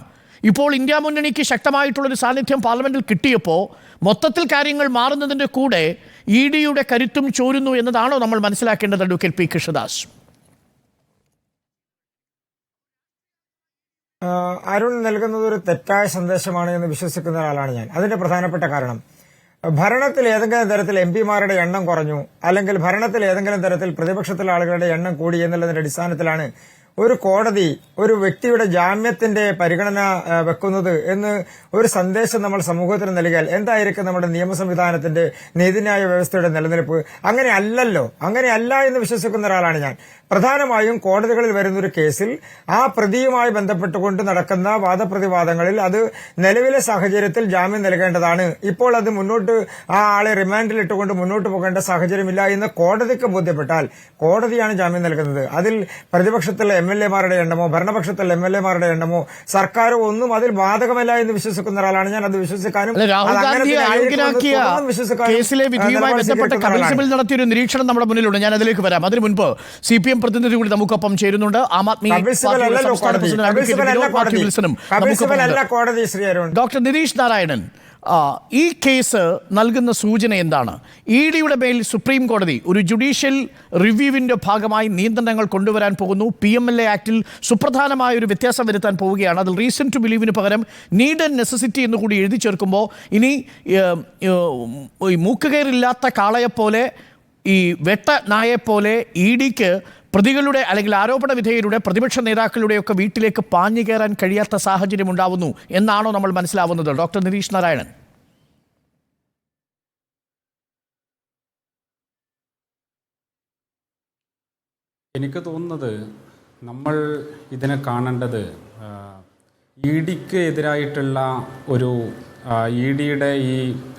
ഇപ്പോൾ ഇന്ത്യ മുന്നണിക്ക് ശക്തമായിട്ടുള്ളൊരു സാന്നിധ്യം പാർലമെന്റിൽ കിട്ടിയപ്പോൾ മൊത്തത്തിൽ കാര്യങ്ങൾ മാറുന്നതിൻ്റെ കൂടെ EDയുടെ കരുത്തും ചോരുന്നു എന്നതാണോ നമ്മൾ മനസ്സിലാക്കേണ്ടത് അഡ്വക്കേറ്റ് പി കൃഷ്ണദാസ്? അരുൺ നൽകുന്നത് ഒരു തെറ്റായ സന്ദേശമാണ് എന്ന് വിശ്വസിക്കുന്ന ഒരാളാണ് ഞാൻ. അതിന്റെ പ്രധാനപ്പെട്ട കാരണം, ഭരണത്തിൽ ഏതെങ്കിലും തരത്തിൽ MP-മാരുടെ എണ്ണം കുറഞ്ഞു, അല്ലെങ്കിൽ ഭരണത്തിൽ ഏതെങ്കിലും തരത്തിൽ പ്രതിപക്ഷത്തിലെ ആളുകളുടെ എണ്ണം കൂടി എന്നുള്ളതിന്റെ അടിസ്ഥാനത്തിലാണ് ഒരു കോടതി ഒരു വ്യക്തിയുടെ ജാമ്യത്തിന്റെ പരിഗണന വെക്കുന്നത് എന്ന് ഒരു സന്ദേശം നമ്മൾ സമൂഹത്തിന് നൽകിയാൽ എന്തായിരിക്കും നമ്മുടെ നിയമ സംവിധാനത്തിന്റെ നീതിന്യായ വ്യവസ്ഥയുടെ നിലനിൽപ്പ്? അങ്ങനെയല്ല എന്ന് വിശ്വസിക്കുന്ന ഒരാളാണ് ഞാൻ. പ്രധാനമായും കോടതികളിൽ വരുന്നൊരു കേസിൽ ആ പ്രതിയുമായി ബന്ധപ്പെട്ടുകൊണ്ട് നടക്കുന്ന വാദപ്രതിവാദങ്ങളിൽ അത് നിലവിലെ സാഹചര്യത്തിൽ ജാമ്യം നൽകേണ്ടതാണ്. ഇപ്പോൾ അത് ആ ആളെ റിമാൻഡിൽ ഇട്ടുകൊണ്ട് മുന്നോട്ട് പോകേണ്ട സാഹചര്യമില്ല എന്ന് കോടതിക്ക് ബോധ്യപ്പെട്ടാൽ കോടതിയാണ് ജാമ്യം നൽകുന്നത്. അതിൽ പ്രതിപക്ഷത്തിലെ MLA-മാരുടെ എണ്ണമോ ഭരണപക്ഷത്തിലെ MLA-മാരുടെ എണ്ണമോ സർക്കാരോ ഒന്നും അതിൽ ബാധകമല്ല എന്ന് വിശ്വസിക്കുന്ന ഒരാളാണ് ഞാൻ. അത് വിശ്വസിക്കാനും കേസിലെ വിധിയുമായി ബന്ധപ്പെട്ട കപിൽ സിബൽ നടത്തിയൊരു നിരീക്ഷണം നമ്മുടെ മുന്നിലുണ്ട്. ഞാൻ അതിലേക്ക് വരാം. അതിനു മുൻപ് CPM പ്രതിനിധി കൂടി നമുക്കൊപ്പം ചേരുന്നുണ്ട്. ആം ആദ്മി ഡോക്ടർ നിതീഷ് നാരായണൻ, ഈ കേസ് നൽകുന്ന സൂചന എന്താണ്? EDയുടെ മേൽ സുപ്രീം കോടതി ഒരു ജുഡീഷ്യൽ റിവ്യൂവിൻ്റെ ഭാഗമായി നിയന്ത്രണങ്ങൾ കൊണ്ടുവരാൻ പോകുന്നു. PMLA ആക്ടിൽ സുപ്രധാനമായ ഒരു വ്യത്യാസം വരുത്താൻ പോവുകയാണ്. അതിൽ റീസൺ ടു ബിലീവിന് പകരം നീഡ് ആൻഡ് നെസസിറ്റി എന്ന് കൂടി എഴുതി ചേർക്കുമ്പോൾ ഇനി മൂക്കുകയറില്ലാത്ത കാളയെപ്പോലെ ഈ വെട്ട നായെപ്പോലെ ഇ ഡിക്ക് പ്രതികളുടെ അല്ലെങ്കിൽ ആരോപണ വിധേയരുടെ പ്രതിപക്ഷ നേതാക്കളുടെയൊക്കെ വീട്ടിലേക്ക് പാഞ്ഞു കയറാൻ കഴിയാത്ത സാഹചര്യം ഉണ്ടാവുന്നു എന്നാണോ നമ്മൾ മനസ്സിലാവുന്നത്? ഡോക്ടർ നിരീഷ് നാരായണൻ. എനിക്ക് തോന്നുന്നത് നമ്മൾ ഇതിനെ കാണേണ്ടത് ഇ ഡിക്ക് എതിരായിട്ടുള്ള ഒരു ഇ ഡിയുടെ ഈ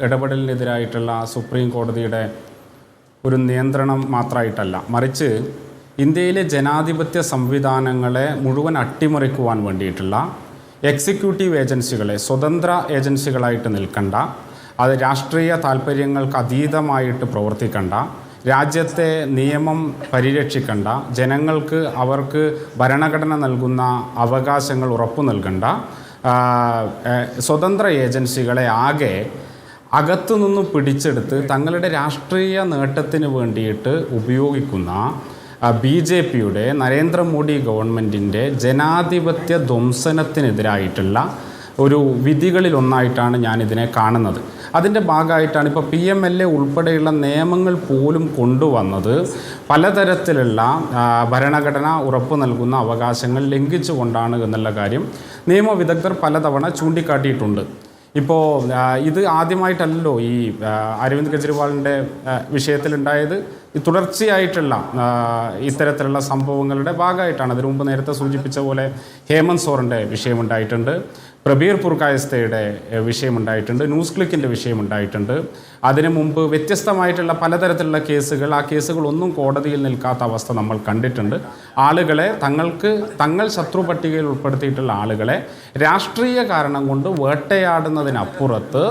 ഇടപെടലിനെതിരായിട്ടുള്ള സുപ്രീം കോടതിയുടെ ഒരു നിയന്ത്രണം മാത്രമായിട്ടല്ല, മറിച്ച് ഇന്ത്യയിലെ ജനാധിപത്യ സംവിധാനങ്ങളെ മുഴുവൻ അട്ടിമറിക്കുവാൻ വേണ്ടിയിട്ടുള്ള എക്സിക്യൂട്ടീവ് ഏജൻസികളെ സ്വതന്ത്ര ഏജൻസികളായിട്ട് നിൽക്കണ്ട, അത് രാഷ്ട്രീയ താല്പര്യങ്ങൾക്ക് അതീതമായിട്ട് പ്രവർത്തിക്കണ്ട, രാജ്യത്തെ നിയമം പരിരക്ഷിക്കണ്ട, ജനങ്ങൾക്ക് അവർക്ക് ഭരണഘടന നൽകുന്ന അവകാശങ്ങൾ ഉറപ്പു നൽകണ്ട സ്വതന്ത്ര ഏജൻസികളെ ആകെ അകത്തുനിന്ന് പിടിച്ചെടുത്ത് തങ്ങളുടെ രാഷ്ട്രീയ നേട്ടത്തിന് വേണ്ടിയിട്ട് ഉപയോഗിക്കുന്ന BJPയുടെ നരേന്ദ്രമോദി ഗവൺമെൻറ്റിൻ്റെ ജനാധിപത്യ ധ്വംസനത്തിനെതിരായിട്ടുള്ള ഒരു വിധികളിലൊന്നായിട്ടാണ് ഞാനിതിനെ കാണുന്നത്. അതിൻ്റെ ഭാഗമായിട്ടാണ് ഇപ്പോൾ PMLA ഉൾപ്പെടെയുള്ള നിയമങ്ങൾ പോലും കൊണ്ടുവന്നത് പലതരത്തിലുള്ള ഭരണഘടന ഉറപ്പു നൽകുന്ന അവകാശങ്ങൾ ലംഘിച്ചുകൊണ്ടാണ് എന്നുള്ള കാര്യം നിയമവിദഗ്ധർ പലതവണ ചൂണ്ടിക്കാട്ടിയിട്ടുണ്ട്. ഇപ്പോൾ ഇത് ആദ്യമായിട്ടല്ലല്ലോ ഈ അരവിന്ദ് കെജ്രിവാളിൻ്റെ വിഷയത്തിലുണ്ടായത്. ഈ തുടർച്ചയായിട്ടുള്ള ഇത്തരത്തിലുള്ള സംഭവങ്ങളുടെ ഭാഗമായിട്ടാണ്. അതിനു മുമ്പ് നേരത്തെ സൂചിപ്പിച്ച പോലെ ഹേമന്ത് സോറൻ്റെ വിഷയമുണ്ടായിട്ടുണ്ട്, പ്രബീർ പുർകായസ്തയുടെ വിഷയമുണ്ടായിട്ടുണ്ട്, ന്യൂസ് ക്ലിക്കിൻ്റെ വിഷയമുണ്ടായിട്ടുണ്ട്. അതിനു മുമ്പ് വ്യത്യസ്തമായിട്ടുള്ള പലതരത്തിലുള്ള കേസുകൾ, ആ കേസുകളൊന്നും കോടതിയിൽ നിൽക്കാത്ത അവസ്ഥ നമ്മൾ കണ്ടിട്ടുണ്ട്. ആളുകളെ തങ്ങൾ ശത്രു പട്ടികയിൽ ഉൾപ്പെടുത്തിയിട്ടുള്ള ആളുകളെ രാഷ്ട്രീയ കാരണം കൊണ്ട് വേട്ടയാടുന്നതിനപ്പുറത്ത്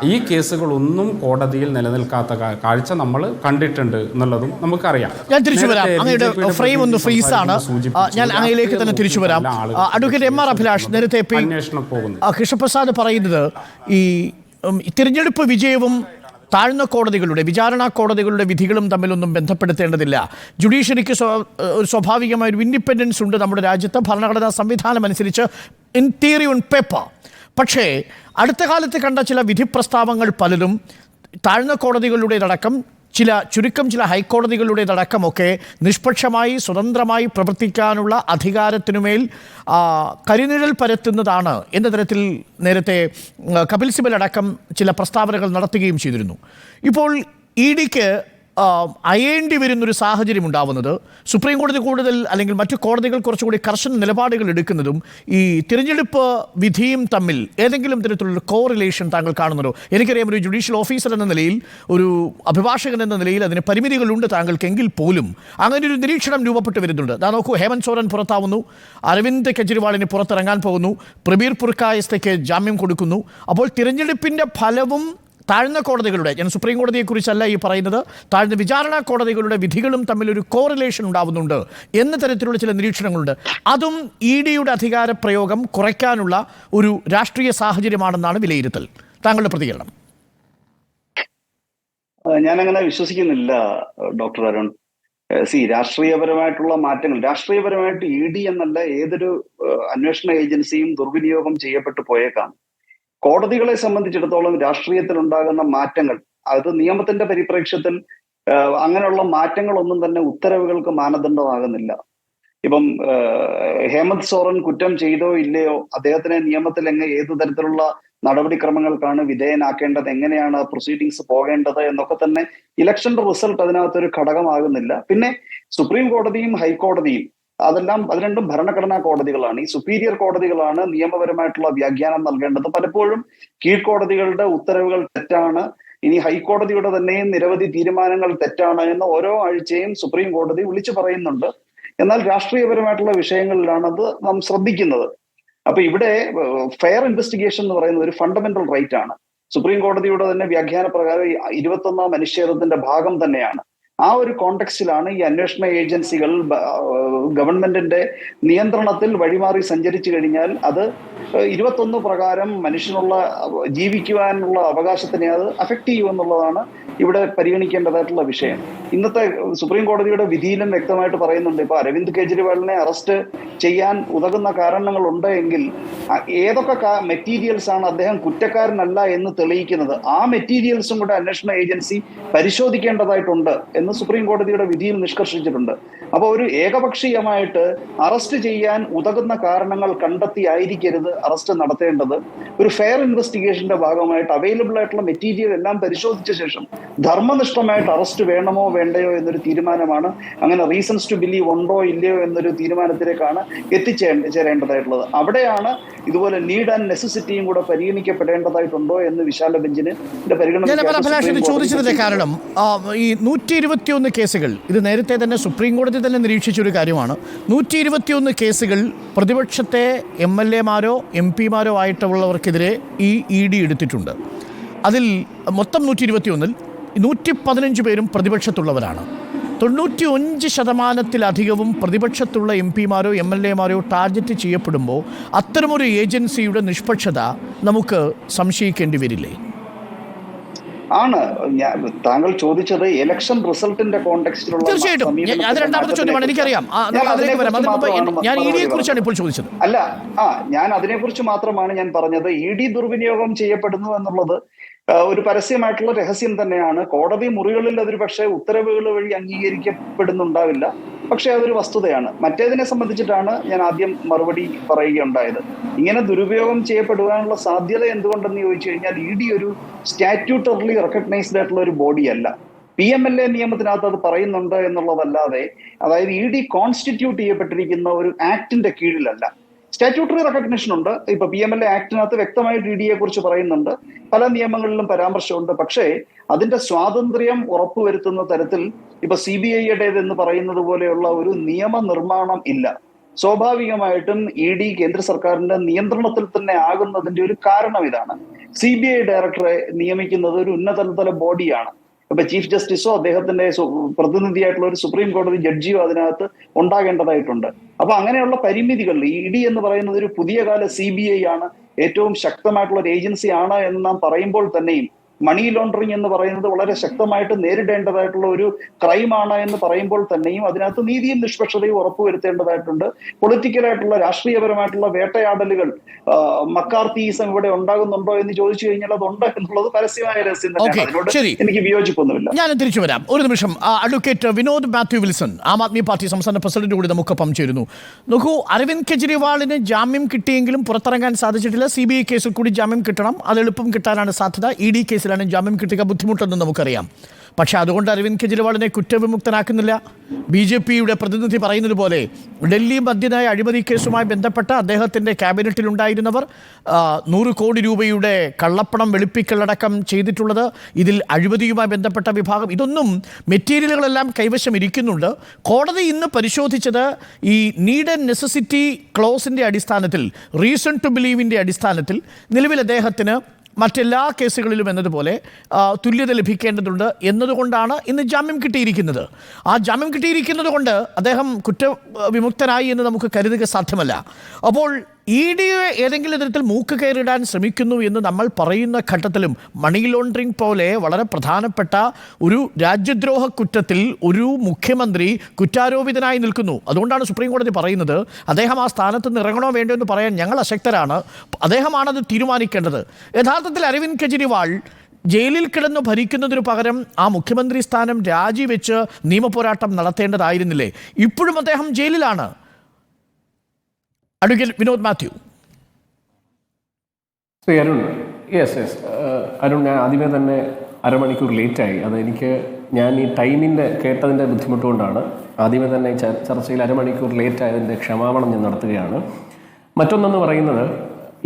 ഈ കേസുകളൊന്നും കോടതിയിൽ നിലനിൽക്കാത്ത കാഴ്ച നമ്മൾ കണ്ടിട്ടുണ്ട് എന്നുള്ളതും നമുക്കറിയാം. ഞാൻ തിരിച്ചു വരാം. അങ്ങയുടെ ഫ്രെയിം ഒന്ന് ഫ്രീസാണ്. ഞാൻ അങ്ങയിലേക്ക് തന്നെ തിരിച്ചു വരാം. അഡ്വക്കേറ്റ് MR അഭിലാഷ്, നേരത്തെ അന്വേഷണം പോകുന്നു. കൃഷ്ണപ്രസാദ് പറയുന്നത് ഈ തിരഞ്ഞെടുപ്പ് വിജയവും താഴ്ന്ന കോടതികളുടെ വിചാരണ കോടതികളുടെ വിധികളും തമ്മിലൊന്നും ബന്ധപ്പെടുത്തേണ്ടതില്ല. ജുഡീഷ്യറിക്ക് സ്വാഭാവികമായ ഒരു ഇൻഡിപെൻഡൻസ് ഉണ്ട് നമ്മുടെ രാജ്യത്ത്, ഭരണഘടനാ സംവിധാനം അനുസരിച്ച്, ഇൻ തിയറി ഓൺ പേപ്പർ. പക്ഷേ അടുത്ത കാലത്ത് കണ്ട ചില വിധി പ്രസ്താവങ്ങൾ പലതും താഴ്ന്ന കോടതികളുടേതടക്കം ചുരുക്കം ചില ഹൈക്കോടതികളുടേതടക്കമൊക്കെ നിഷ്പക്ഷമായി സ്വതന്ത്രമായി പ്രവർത്തിക്കാനുള്ള അധികാരത്തിനുമേൽ കരിനിഴൽ പരത്തുന്നതാണ് എന്ന തരത്തിൽ നേരത്തെ കപിൽ സിബൽ അടക്കം ചില പ്രസ്താവനകൾ നടത്തുകയും ചെയ്തിരുന്നു. ഇപ്പോൾ ഇ ഡിക്ക് അയേണ്ടി വരുന്നൊരു സാഹചര്യം ഉണ്ടാവുന്നത് സുപ്രീം കോടതി കൂടുതൽ അല്ലെങ്കിൽ മറ്റു കോടതികൾ കുറച്ചുകൂടി കർശന നിലപാടുകൾ എടുക്കുന്നതും ഈ തിരഞ്ഞെടുപ്പ് വിധിയും തമ്മിൽ ഏതെങ്കിലും തരത്തിലുള്ള കോറിലേഷൻ താങ്കൾ കാണുന്നുണ്ടോ? എനിക്കറിയാം, ഒരു ജുഡീഷ്യൽ ഓഫീസർ എന്ന നിലയിൽ, ഒരു അഭിഭാഷകൻ എന്ന നിലയിൽ അതിന് പരിമിതികളുണ്ട് താങ്കൾക്കെങ്കിൽ പോലും അങ്ങനെ ഒരു നിരീക്ഷണം രൂപപ്പെട്ട് വരുന്നുണ്ട്. അതാ നോക്കൂ, ഹേമന്ത് സോറൻ പുറത്താവുന്നു, അരവിന്ദ് കെജ്രിവാളിന് പുറത്തിറങ്ങാൻ പോകുന്നു, പ്രബീർ പുർകായസ്തയ്ക്ക് ജാമ്യം കൊടുക്കുന്നു. അപ്പോൾ തിരഞ്ഞെടുപ്പിൻ്റെ ഫലവും താഴ്ന്ന കോടതികളുടെ, ഞാൻ സുപ്രീം കോടതിയെക്കുറിച്ചല്ല ഈ പറയുന്നത്, താഴ്ന്ന വിചാരണ കോടതികളുടെ വിധികളും തമ്മിലൊരു കോറിലേഷൻ ഉണ്ടാവുന്നുണ്ട് എന്ന തരത്തിലുള്ള ചില നിരീക്ഷണങ്ങളുണ്ട്. അതും ഇ ഡിയുടെ അധികാര പ്രയോഗം കുറയ്ക്കാനുള്ള ഒരു രാഷ്ട്രീയ സാഹചര്യമാണെന്നാണ് വിലയിരുത്തൽ. താങ്കളുടെ പ്രതികരണം? ഞാനങ്ങനെ വിശ്വസിക്കുന്നില്ല ഡോക്ടർ അരുൺ. രാഷ്ട്രീയപരമായിട്ടുള്ള മാറ്റങ്ങൾ, രാഷ്ട്രീയപരമായിട്ട് ഇ ഡി എന്നല്ല ഏതൊരു അന്വേഷണ ഏജൻസിയും ദുർവിനിയോഗം ചെയ്യപ്പെട്ടു പോയേക്കാം. കോടതികളെ സംബന്ധിച്ചിടത്തോളം രാഷ്ട്രീയത്തിൽ ഉണ്ടാകുന്ന മാറ്റങ്ങൾ, അത് നിയമത്തിന്റെ പരിപ്രേക്ഷ്യത്തിൽ അങ്ങനെയുള്ള മാറ്റങ്ങളൊന്നും തന്നെ ഉത്തരവുകൾക്ക് മാനദണ്ഡമാകുന്നില്ല. ഇപ്പം ഹേമന്ത് സോറൻ കുറ്റം ചെയ്തോ ഇല്ലയോ, അദ്ദേഹത്തിനെ നിയമത്തിൽ ഏതു തരത്തിലുള്ള നടപടിക്രമങ്ങൾക്കാണ് വിധേയനാക്കേണ്ടത്, എങ്ങനെയാണ് പ്രൊസീഡിങ്സ് പോകേണ്ടത് എന്നൊക്കെ തന്നെ ഇലക്ഷന്റെ റിസൾട്ട് അതിനകത്തൊരു ഘടകമാകുന്നില്ല. പിന്നെ സുപ്രീം കോടതിയും ഹൈക്കോടതിയും അത് രണ്ടും ഭരണഘടനാ കോടതികളാണ്. ഈ സുപ്പീരിയർ കോടതികളാണ് നിയമപരമായിട്ടുള്ള വ്യാഖ്യാനം നൽകേണ്ടത്. പലപ്പോഴും കീഴ്ക്കോടതികളുടെ ഉത്തരവുകൾ തെറ്റാണ്, ഇനി ഹൈക്കോടതിയുടെ തന്നെയും നിരവധി തീരുമാനങ്ങൾ തെറ്റാണ് എന്ന് ഓരോ ആഴ്ചയും സുപ്രീം കോടതി വിളിച്ചു പറയുന്നുണ്ട്. എന്നാൽ രാഷ്ട്രീയപരമായിട്ടുള്ള വിഷയങ്ങളിലാണത് നാം ശ്രദ്ധിക്കുന്നത്. അപ്പൊ ഇവിടെ ഫെയർ ഇൻവെസ്റ്റിഗേഷൻ എന്ന് പറയുന്നത് ഒരു ഫണ്ടമെന്റൽ റൈറ്റ് ആണ്. സുപ്രീം കോടതിയുടെ തന്നെ വ്യാഖ്യാന പ്രകാരം 21ാം അനുച്ഛേദത്തിന്റെ ഭാഗം തന്നെയാണ്. ആ ഒരു കോണ്ടെക്സ്റ്റിലാണ് ഈ അന്വേഷണ ഏജൻസികൾ ഗവൺമെന്റിന്റെ നിയന്ത്രണത്തിൽ വഴിമാറി സഞ്ചരിച്ചു കഴിഞ്ഞാൽ അത് 21 പ്രകാരം മനുഷ്യനുള്ള ജീവിക്കുവാനുള്ള അവകാശത്തിനെ അത് അഫക്റ്റ് ചെയ്യുമെന്നുള്ളതാണ് ഇവിടെ പരിഗണിക്കേണ്ടതായിട്ടുള്ള വിഷയം. ഇന്നത്തെ സുപ്രീം കോടതിയുടെ വിധിയിലും വ്യക്തമായിട്ട് പറയുന്നുണ്ട്, ഇപ്പൊ അരവിന്ദ് കെജ്രിവാളിനെ അറസ്റ്റ് ചെയ്യാൻ ഉതകുന്ന കാരണങ്ങളുണ്ട് എങ്കിൽ ഏതൊക്കെ മെറ്റീരിയൽസ് ആണ് അദ്ദേഹം കുറ്റക്കാരനല്ല എന്ന് തെളിയിക്കുന്നത്, ആ മെറ്റീരിയൽസും കൂടെ അന്വേഷണ ഏജൻസി പരിശോധിക്കേണ്ടതായിട്ടുണ്ട് എന്ന് സുപ്രീം കോടതിയുടെ വിധിയിൽ നിഷ്കർഷിച്ചിട്ടുണ്ട്. അപ്പോൾ ഒരു ഏകപക്ഷീയമായിട്ട് അറസ്റ്റ് ചെയ്യാൻ ഉതകുന്ന കാരണങ്ങൾ കണ്ടെത്തിയായിരിക്കരുത് അറസ്റ്റ് നടത്തേണ്ടത്. ഒരു ഫെയർ ഇൻവെസ്റ്റിഗേഷന്റെ ഭാഗമായിട്ട് അവൈലബിൾ ആയിട്ടുള്ള മെറ്റീരിയൽ എല്ലാം പരിശോധിച്ച ശേഷം ധർമ്മനിഷ്ഠമായിട്ട് അറസ്റ്റ് വേണമോ വേണ്ടയോ എന്നൊരു തീരുമാനമാണ്, അങ്ങനെ റീസൺസ് ടു ബിലീവ് ഉണ്ടോ ഇല്ലയോ എന്നൊരു തീരുമാനത്തിലേക്കാണ് എത്തിച്ചേരേണ്ടതായിട്ടുള്ളത്. അവിടെയാണ് ഇതുപോലെ നീഡ് ആൻഡ് നെസസിറ്റിയും കൂടെ പരിഗണിക്കപ്പെടേണ്ടതായിട്ടുണ്ടോ എന്ന് വിശാല ബെഞ്ചിന് ചോദിച്ചതിന്റെ കാരണം ഈ 121 കേസുകൾ, ഇത് നേരത്തെ തന്നെ സുപ്രീം കോടതി തന്നെ നിരീക്ഷിച്ചൊരു കാര്യമാണ്. 121 കേസുകൾ പ്രതിപക്ഷത്തെ MLA-മാരോ MP-മാരോ ആയിട്ടുള്ളവർക്കെതിരെ ഈ ED എടുത്തിട്ടുണ്ട്. അതിൽ മൊത്തം 121-ൽ 115 പേരും പ്രതിപക്ഷത്തുള്ളവരാണ്. 95% പ്രതിപക്ഷത്തുള്ള MP-മാരോ MLA-മാരോ ടാർഗറ്റ് ചെയ്യപ്പെടുമ്പോൾ അത്തരമൊരു ഏജൻസിയുടെ നിഷ്പക്ഷത നമുക്ക് സംശയിക്കേണ്ടി വരില്ലേ? ആണ്. താങ്കൾ ചോദിച്ചത് ഇലക്ഷൻ റിസൾട്ടിന്റെ കോണ്ടെക്സ്റ്റിലുള്ള. തീർച്ചയായിട്ടും അത് രണ്ടാമത്തെ ചോദ്യമാണ്, എനിക്കറിയാം. ഞാൻ ED-യെ കുറിച്ചാണ് ഇപ്പോൾ ചോദിച്ചത്. അല്ല, ഞാൻ അതിനെക്കുറിച്ച് മാത്രമാണ് ഞാൻ പറഞ്ഞത്. ED ദുർവിനിയോഗം ചെയ്യപ്പെടുന്നു എന്നുള്ളത് ഒരു പരസ്യമായിട്ടുള്ള രഹസ്യം തന്നെയാണ്. കോടതി മുറികളിൽ അതൊരു പക്ഷേ ഉത്തരവുകൾ വഴി അംഗീകരിക്കപ്പെടുന്നുണ്ടാവില്ല, പക്ഷെ അതൊരു വസ്തുതയാണ്. മറ്റേതിനെ സംബന്ധിച്ചിട്ടാണ് ഞാൻ ആദ്യം മറുപടി പറയുകയുണ്ടായത്. ഇങ്ങനെ ദുരുപയോഗം ചെയ്യപ്പെടുവാനുള്ള സാധ്യത എന്തുകൊണ്ടെന്ന് ചോദിച്ചു കഴിഞ്ഞാൽ ED ഒരു സ്റ്റാറ്റ്യൂട്ടറിലി റെക്കഗ്നൈസ്ഡ് ആയിട്ടുള്ള ഒരു ബോഡിയല്ല. PMLA നിയമത്തിനകത്ത് അത് പറയുന്നുണ്ട് എന്നുള്ളതല്ലാതെ, അതായത് ED കോൺസ്റ്റിറ്റ്യൂട്ട് ചെയ്യപ്പെട്ടിരിക്കുന്ന ഒരു ആക്ടിന്റെ കീഴിലല്ല. സ്റ്റാറ്റ്യൂട്ടറി റെക്കഗ്നിഷൻ ഉണ്ട്. ഇപ്പൊ PMLA ആക്ടിനകത്ത് വ്യക്തമായിട്ട് ED-യെ കുറിച്ച് പറയുന്നുണ്ട്, പല നിയമങ്ങളിലും പരാമർശമുണ്ട്. പക്ഷേ അതിന്റെ സ്വാതന്ത്ര്യം ഉറപ്പുവരുത്തുന്ന തരത്തിൽ ഇപ്പൊ CBI-യുടേതെന്ന് പറയുന്നത് പോലെയുള്ള ഒരു നിയമനിർമ്മാണം ഇല്ല. സ്വാഭാവികമായിട്ടും ED കേന്ദ്ര സർക്കാരിന്റെ നിയന്ത്രണത്തിൽ തന്നെ ആകുന്നതിന്റെ ഒരു കാരണം ഇതാണ്. CBI ഡയറക്ടറെ നിയമിക്കുന്നത് ഒരു ഉന്നതതല ബോഡിയാണ്. ഇപ്പൊ ചീഫ് ജസ്റ്റിസോ അദ്ദേഹത്തിന്റെ പ്രതിനിധിയായിട്ടുള്ള ഒരു സുപ്രീം കോടതി ജഡ്ജിയോ അതിനകത്ത് ഉണ്ടാകേണ്ടതായിട്ടുണ്ട്. അപ്പൊ അങ്ങനെയുള്ള പരിമിതികൾ, ED എന്ന് പറയുന്നത് ഒരു പുതിയ കാല CBI ആണ്, ഏറ്റവും ശക്തമായിട്ടുള്ള ഒരു ഏജൻസി ആണ് എന്ന് നാം പറയുമ്പോൾ തന്നെയും മണി ലോണ്ടറിങ് എന്ന് പറയുന്നത് വളരെ ശക്തമായിട്ട് നേരിടേണ്ടതായിട്ടുള്ള ഒരു ക്രൈമാണ് എന്ന് പറയുമ്പോൾ തന്നെയും അതിനകത്ത് നീതിയും നിഷ്പക്ഷതയും ഉറപ്പുവരുത്തേണ്ടതായിട്ടുണ്ട്. പൊളിറ്റിക്കലായിട്ടുള്ള രാഷ്ട്രീയപരമായിട്ടുള്ള വേട്ടയാടലുകൾ, മക്കാർത്തീസം ഇവിടെ ഉണ്ടാകുന്നുണ്ടോ എന്ന് ചോദിച്ചു കഴിഞ്ഞാൽ അതുണ്ട് എന്നുള്ളത് പരസ്യമായ രഹസ്യം തന്നെയാണ്. അതിനോട് എനിക്ക് വിയോജിപ്പൊന്നുമില്ല. ഞാൻ തിരിച്ചു വരാം. ഒരു നിമിഷം. Advocate Vinod Mathew Wilson, Aam Aadmi party സംസ്ഥാന പ്രസിഡന്റ് കൂടി നമുക്കൊപ്പം ചേരുന്നു. നോക്കൂ, അരവിന്ദ് കെജ്രിവാളിന് ജാമ്യം കിട്ടിയെങ്കിലും പുറത്തിറങ്ങാൻ സാധിച്ചിട്ടില്ല. CBI കേസിൽ കൂടി ജാമ്യം കിട്ടണം, അത് എളുപ്പം കിട്ടാനാണ് സാധ്യത. ED കേസിലാണ് ജാമ്യം കിട്ടുക ബുദ്ധിമുട്ടെന്ന് നമുക്കറിയാം. പക്ഷേ അതുകൊണ്ട് അരവിന്ദ് കെജ്രിവാളിനെ കുറ്റവിമുക്തനാക്കുന്നില്ല. BJP-യുടെ പ്രതിനിധി പറയുന്നത് പോലെ ഡൽഹി മദ്യനയ അഴിമതി കേസുമായി ബന്ധപ്പെട്ട അദ്ദേഹത്തിൻ്റെ ക്യാബിനറ്റിലുണ്ടായിരുന്നവർ 100 കോടി രൂപയുടെ കള്ളപ്പണം വെളുപ്പിക്കലടക്കം ചെയ്തിട്ടുള്ളത്, ഇതിൽ അഴിമതിയുമായി ബന്ധപ്പെട്ട വിഭാഗം, ഇതൊന്നും മെറ്റീരിയലുകളെല്ലാം കൈവശം ഇരിക്കുന്നുണ്ട്. കോടതി ഇന്ന് പരിശോധിച്ചത് ഈ നീഡ് ആൻഡ് നെസസിറ്റി ക്ലോസിൻ്റെ അടിസ്ഥാനത്തിൽ, റീസൺ ടു ബിലീവിൻ്റെ അടിസ്ഥാനത്തിൽ നിലവിൽ അദ്ദേഹത്തിന് മറ്റെല്ലാ കേസുകളിലും എന്നതുപോലെ തുല്യത ലഭിക്കേണ്ടതുണ്ട് എന്നതുകൊണ്ടാണ് ഇന്ന് ജാമ്യം കിട്ടിയിരിക്കുന്നത്. ആ ജാമ്യം കിട്ടിയിരിക്കുന്നത് കൊണ്ട് അദ്ദേഹം കുറ്റവിമുക്തനായി എന്ന് നമുക്ക് കരുതുക സാധ്യമല്ല. അപ്പോൾ ED ഏതെങ്കിലും തരത്തിൽ മൂക്ക് കയറിടാൻ ശ്രമിക്കുന്നു എന്ന് നമ്മൾ പറയുന്ന ഘട്ടത്തിലും മണി ലോണ്ടറിംഗ് പോലെ വളരെ പ്രധാനപ്പെട്ട ഒരു രാജ്യദ്രോഹ കുറ്റത്തിൽ ഒരു മുഖ്യമന്ത്രി കുറ്റാരോപിതനായി നിൽക്കുന്നു. അതുകൊണ്ടാണ് സുപ്രീം കോടതി പറയുന്നത് അദ്ദേഹം ആ സ്ഥാനത്ത് നിന്ന് ഇറങ്ങണോ വേണ്ടോ എന്ന് പറയാൻ ഞങ്ങൾ അശക്തരാണ്, അദ്ദേഹമാണത് തീരുമാനിക്കേണ്ടത്. യഥാർത്ഥത്തിൽ അരവിന്ദ് കെജ്രിവാൾ ജയിലിൽ കിടന്നു ഭരിക്കുന്നതിനു പകരം ആ മുഖ്യമന്ത്രി സ്ഥാനം രാജിവെച്ച് നിയമപോരാട്ടം നടത്തേണ്ടതായിരുന്നില്ലേ? ഇപ്പോഴും അദ്ദേഹം ജയിലിലാണ്. അഡ്വക്കേറ്റ് വിനോദ് മാത്യു. അരുൺ, യെസ് അരുൺ, ഞാൻ ആദ്യമേ തന്നെ അരമണിക്കൂർ ലേറ്റായി. ഞാൻ ഈ ടൈമിൻ്റെ കേട്ടതിൻ്റെ ബുദ്ധിമുട്ടുകൊണ്ടാണ് ആദ്യമേ തന്നെ ചർച്ചയിൽ അരമണിക്കൂർ ലേറ്റായതിൻ്റെ ക്ഷമാപണം ഞാൻ നടത്തുകയാണ്. മറ്റൊന്നെന്ന് പറയുന്നത്,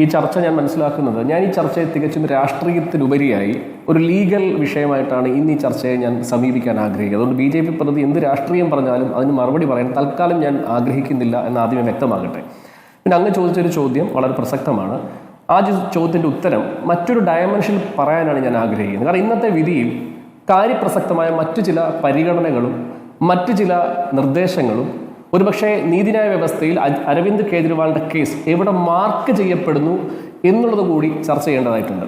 ഈ ചർച്ച ഞാൻ മനസ്സിലാക്കുന്നത്, ഞാൻ ഈ ചർച്ചയെ തികച്ചും രാഷ്ട്രീയത്തിലുപരിയായി ഒരു ലീഗൽ വിഷയമായിട്ടാണ് ഇന്ന് ഈ ചർച്ചയെ ഞാൻ സമീപിക്കാൻ ആഗ്രഹിക്കുന്നത്. അതുകൊണ്ട് BJP പ്രതി എന്ത് രാഷ്ട്രീയം പറഞ്ഞാലും അതിന് മറുപടി പറയാൻ തൽക്കാലം ഞാൻ ആഗ്രഹിക്കുന്നില്ല എന്ന് ആദ്യമേ വ്യക്തമാകട്ടെ. പിന്നെ അങ്ങ് ചോദിച്ചൊരു ചോദ്യം വളരെ പ്രസക്തമാണ്. ആ ചോദ്യത്തിൻ്റെ ഉത്തരം മറ്റൊരു ഡയമെൻഷനിൽ പറയാനാണ് ഞാൻ ആഗ്രഹിക്കുന്നത്. കാരണം ഇന്നത്തെ വിധിയിൽ കാര്യപ്രസക്തമായ മറ്റു ചില പരിഗണനകളും മറ്റു ചില നിർദ്ദേശങ്ങളും ഒരുപക്ഷെ നീതിന്യായ വ്യവസ്ഥയിൽ അരവിന്ദ് കെജ്രിവാളിൻ്റെ കേസ് എവിടെ മാർക്ക് ചെയ്യപ്പെടുന്നു എന്നുള്ളത് കൂടി ചർച്ച ചെയ്യേണ്ടതായിട്ടുണ്ട്.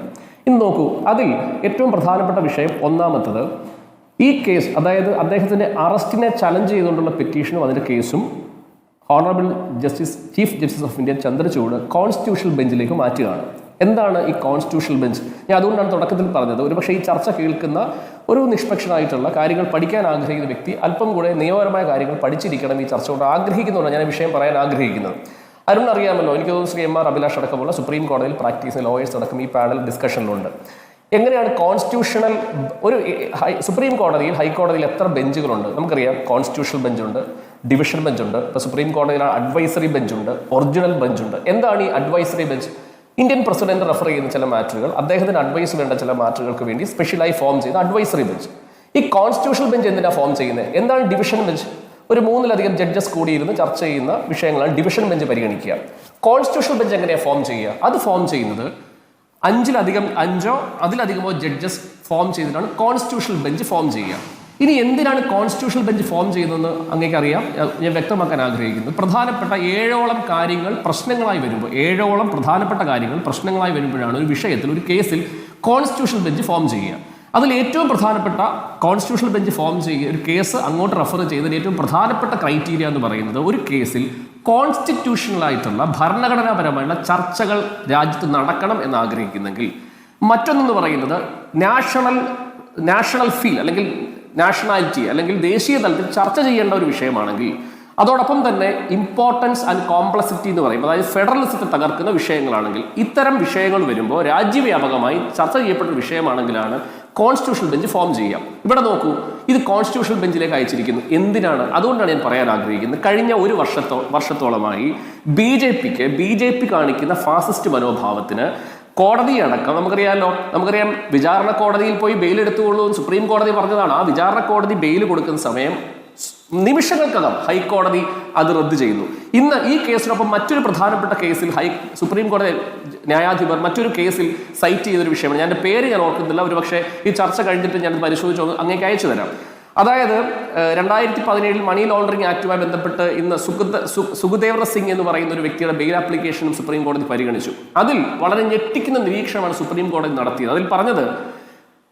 ഇന്ന് നോക്കൂ, അതിൽ ഏറ്റവും പ്രധാനപ്പെട്ട വിഷയം ഒന്നാമത്തത് ഈ കേസ്, അതായത് അദ്ദേഹത്തിന്റെ അറസ്റ്റിനെ ചലഞ്ച് ചെയ്തുകൊണ്ടുള്ള പെറ്റീഷനും അതിന്റെ കേസും honourable chief justice of India Chandrachud constitutional ബെഞ്ചിലേക്ക് മാറ്റുകയാണ്. എന്താണ് ഈ കോൺസ്റ്റിറ്റ്യൂഷണൽ ബെഞ്ച്? ഞാൻ അതുകൊണ്ടാണ് തുടക്കത്തിൽ പറഞ്ഞത്, ഒരുപക്ഷെ ഈ ചർച്ച കേൾക്കുന്ന ഒരു നിഷ്പക്ഷനായിട്ടുള്ള കാര്യങ്ങൾ പഠിക്കാൻ ആഗ്രഹിക്കുന്ന വ്യക്തി അല്പം കൂടെ നിയമപരമായ കാര്യങ്ങൾ പഠിച്ചിരിക്കണം ഈ ചർച്ച കൊണ്ട് ആഗ്രഹിക്കുന്നതുകൊണ്ടാണ് ഞാൻ ഈ വിഷയം പറയാൻ ആഗ്രഹിക്കുന്നത്. അരുൺ അറിയാമല്ലോ, എനിക്ക് തോന്നുന്നു ശ്രീ എം ആർ അഭിലാഷ് അടക്കമുള്ള സുപ്രീം കോടതിയിൽ പ്രാക്ടീസ് ചെയ്യുന്ന ലോയേഴ്സ് അടക്കം ഈ പാനൽ ഡിസ്കഷനിലുണ്ട്. എങ്ങനെയാണ് കോൺസ്റ്റിറ്റ്യൂഷണൽ ഒരു സുപ്രീം കോടതിയിൽ ഹൈക്കോടതിയിൽ എത്ര ബെഞ്ചുകളുണ്ട് നമുക്കറിയാം. കോൺസ്റ്റിറ്റ്യൂഷണൽ ബെഞ്ചുണ്ട്, ഡിവിഷൻ ബെഞ്ചുണ്ട്, ഇപ്പോൾ സുപ്രീം കോടതിയിൽ അഡ്വൈസറി ബെഞ്ചുണ്ട്, ഒറിജിനൽ ബെഞ്ചുണ്ട്. എന്താണ് ഈ advisory bench? Indian president refer ചെയ്യുന്ന ചില മാറ്ററുകൾ, അദ്ദേഹത്തിന് അഡ്വൈസ് വേണ്ട ചില മാറ്ററുകൾക്ക് വേണ്ടി സ്പെഷ്യലായി ഫോം ചെയ്ത അഡ്വൈസറി ബെഞ്ച്. ഈ കോൺസ്റ്റിറ്റ്യൂഷണൽ ബെഞ്ച് എന്തിനാണ് ഫോം ചെയ്യുന്നത്? എന്താണ് ഡിവിഷൻ ബെഞ്ച്? ഒരു 3-ലധികം ജഡ്ജസ് കൂടിയിരുന്ന് ചർച്ച ചെയ്യുന്ന വിഷയങ്ങളാണ് ഡിവിഷൻ ബെഞ്ച് പരിഗണിക്കുക. കോൺസ്റ്റിറ്റ്യൂഷണൽ ബെഞ്ച് എങ്ങനെയാണ് ഫോം ചെയ്യുക? അത് ഫോം ചെയ്യുന്നത് 5 അതിലധികമോ ജഡ്ജസ് ഫോം ചെയ്തിട്ടാണ് കോൺസ്റ്റിറ്റ്യൂഷണൽ ബെഞ്ച് ഫോം ചെയ്യുക. ഇനി എന്തിനാണ് കോൺസ്റ്റിറ്റ്യൂഷണൽ ബെഞ്ച് ഫോം ചെയ്യുന്നതെന്ന് അങ്ങേക്ക് അറിയാം. ഞാൻ വ്യക്തമാക്കാൻ ആഗ്രഹിക്കുന്നത്, പ്രധാനപ്പെട്ട 7ഓളം കാര്യങ്ങൾ പ്രശ്നങ്ങളായി വരുമ്പോൾ, 7ഓളം പ്രധാനപ്പെട്ട കാര്യങ്ങൾ പ്രശ്നങ്ങളായി വരുമ്പോഴാണ് ഒരു വിഷയത്തിൽ, ഒരു കേസിൽ കോൺസ്റ്റിറ്റ്യൂഷണൽ ബെഞ്ച് ഫോം ചെയ്യുക. അതിൽ ഏറ്റവും പ്രധാനപ്പെട്ട കോൺസ്റ്റിറ്റ്യൂഷണൽ ബെഞ്ച് ഫോം ചെയ്യുക, ഒരു കേസ് അങ്ങോട്ട് റെഫർ ചെയ്തതിന് ഏറ്റവും പ്രധാനപ്പെട്ട ക്രൈറ്റീരിയ എന്ന് പറയുന്നത്, ഒരു കേസിൽ കോൺസ്റ്റിറ്റ്യൂഷണലായിട്ടുള്ള ഭരണഘടനാപരമായുള്ള ചർച്ചകൾ രാജ്യത്ത് നടക്കണം എന്ന് ആഗ്രഹിക്കുന്നെങ്കിൽ, മറ്റൊന്നെന്ന് പറയുന്നത് നാഷണൽ ഫീൽ അല്ലെങ്കിൽ നാഷണാലിറ്റി അല്ലെങ്കിൽ ദേശീയ തലത്തിൽ ചർച്ച ചെയ്യേണ്ട ഒരു വിഷയമാണെങ്കിൽ, അതോടൊപ്പം തന്നെ ഇമ്പോർട്ടൻസ് ആൻഡ് കോംപ്ലക്സിറ്റി എന്ന് പറയും, അതായത് ഫെഡറലിസത്തെ തകർക്കുന്ന വിഷയങ്ങളാണെങ്കിൽ, ഇത്തരം വിഷയങ്ങൾ വരുമ്പോൾ രാജ്യവ്യാപകമായി ചർച്ച ചെയ്യപ്പെട്ട വിഷയമാണെങ്കിലാണ് കോൺസ്റ്റിറ്റ്യൂഷണൽ ബെഞ്ച് ഫോം ചെയ്യാം. ഇവിടെ നോക്കൂ, ഇത് കോൺസ്റ്റിറ്റ്യൂഷണൽ ബെഞ്ചിലേക്ക് അയച്ചിരിക്കുന്നു. എന്തിനാണ്? അതുകൊണ്ടാണ് ഞാൻ പറയാൻ ആഗ്രഹിക്കുന്നത്, കഴിഞ്ഞ ഒരു വർഷത്തോളമായി ബി ജെ പി കാണിക്കുന്ന ഫാസിസ്റ്റ് മനോഭാവത്തിന് കോടതിയടക്കം നമുക്കറിയാം വിചാരണ കോടതിയിൽ പോയി ബെയിൽ എടുത്തുകൊള്ളൂ സുപ്രീം കോടതി പറഞ്ഞതാണ്. ആ വിചാരണ കോടതി ബെയിൽ കൊടുക്കുന്ന സമയം നിമിഷങ്ങൾക്കകം ഹൈക്കോടതി അത് റദ്ദ് ചെയ്യുന്നു. ഇന്ന് ഈ കേസിനൊപ്പം മറ്റൊരു പ്രധാനപ്പെട്ട കേസിൽ സുപ്രീം കോടതി ന്യായാധിപർ മറ്റൊരു കേസിൽ സൈറ്റ് ചെയ്തൊരു വിഷയമാണ്. ഞാൻ പേര് ഞാൻ ഓർക്കുന്നില്ല, ഒരുപക്ഷെ ഈ ചർച്ച കഴിഞ്ഞിട്ട് ഞാൻ പരിശോധിച്ചു അങ്ങേക്ക് അയച്ചു തരാം. അതായത് 2017 മണി ലോണ്ടറിംഗ് ആക്ടുമായി ബന്ധപ്പെട്ട് ഇന്ന് സുഖദേവർ സിംഗ് എന്ന് പറയുന്ന ഒരു വ്യക്തിയുടെ ബെയിൽ ആപ്ലിക്കേഷനും സുപ്രീം കോടതി പരിഗണിച്ചു. അതിൽ വളരെ ഞെട്ടിക്കുന്ന നിരീക്ഷണമാണ് സുപ്രീം കോടതി നടത്തിയത്. അതിൽ പറഞ്ഞത്,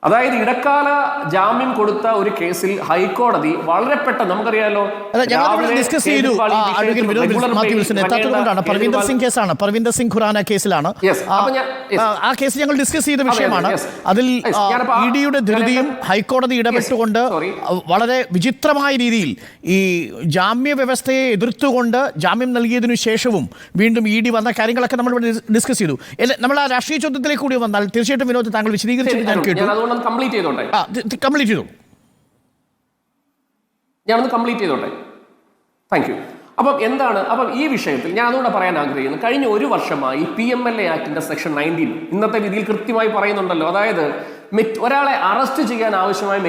അതായത് ഇടക്കാല ജാമ്യം കൊടുത്ത ഒരു കേസിൽ ഹൈക്കോടതി വളരെ പെട്ടെന്ന്, നമുക്കറിയാലോ ഡിസ്കസ് ചെയ്തു, പർവീന്ദർ സിംഗ് കേസാണ്, പർവീന്ദർ സിംഗ് ഖുറാന കേസിലാണ്. ആ കേസ് ഞങ്ങൾ ഡിസ്കസ് ചെയ്ത വിഷയമാണ്. അതിൽ ഇഡിയുടെ ധൃതിയും ഹൈക്കോടതി ഇടപെട്ടുകൊണ്ട് വളരെ വിചിത്രമായ രീതിയിൽ ഈ ജാമ്യ വ്യവസ്ഥയെ എതിർത്തുകൊണ്ട് ജാമ്യം നൽകിയതിനു ശേഷവും വീണ്ടും ഇ ഡി വന്ന കാര്യങ്ങളൊക്കെ നമ്മൾ ഇവിടെ ഡിസ്കസ് ചെയ്തു. നമ്മൾ ആ രാഷ്ട്രീയ ചോദ്യത്തിലേക്ക് കൂടി വന്നാൽ തീർച്ചയായിട്ടും വിനോദ് താങ്കൾ വിശദീകരിച്ചത് ഞാൻ കേട്ടു. കംപ്ലീറ്റ് ചെയ്തോട്ടെ. Thank you. അപ്പം ഈ വിഷയത്തിൽ ഞാൻ അതുകൊണ്ട് പറയാൻ ആഗ്രഹിക്കുന്നു, കഴിഞ്ഞ ഒരു വർഷമായി PMLA ആക്ടിന്റെ സെക്ഷൻ 19 ഇന്നത്തെ വിധിയിൽ കൃത്യമായി പറയുന്നുണ്ടല്ലോ. അതായത് ഒരാളെ അറസ്റ്റ് ചെയ്യാൻ ആവശ്യമായ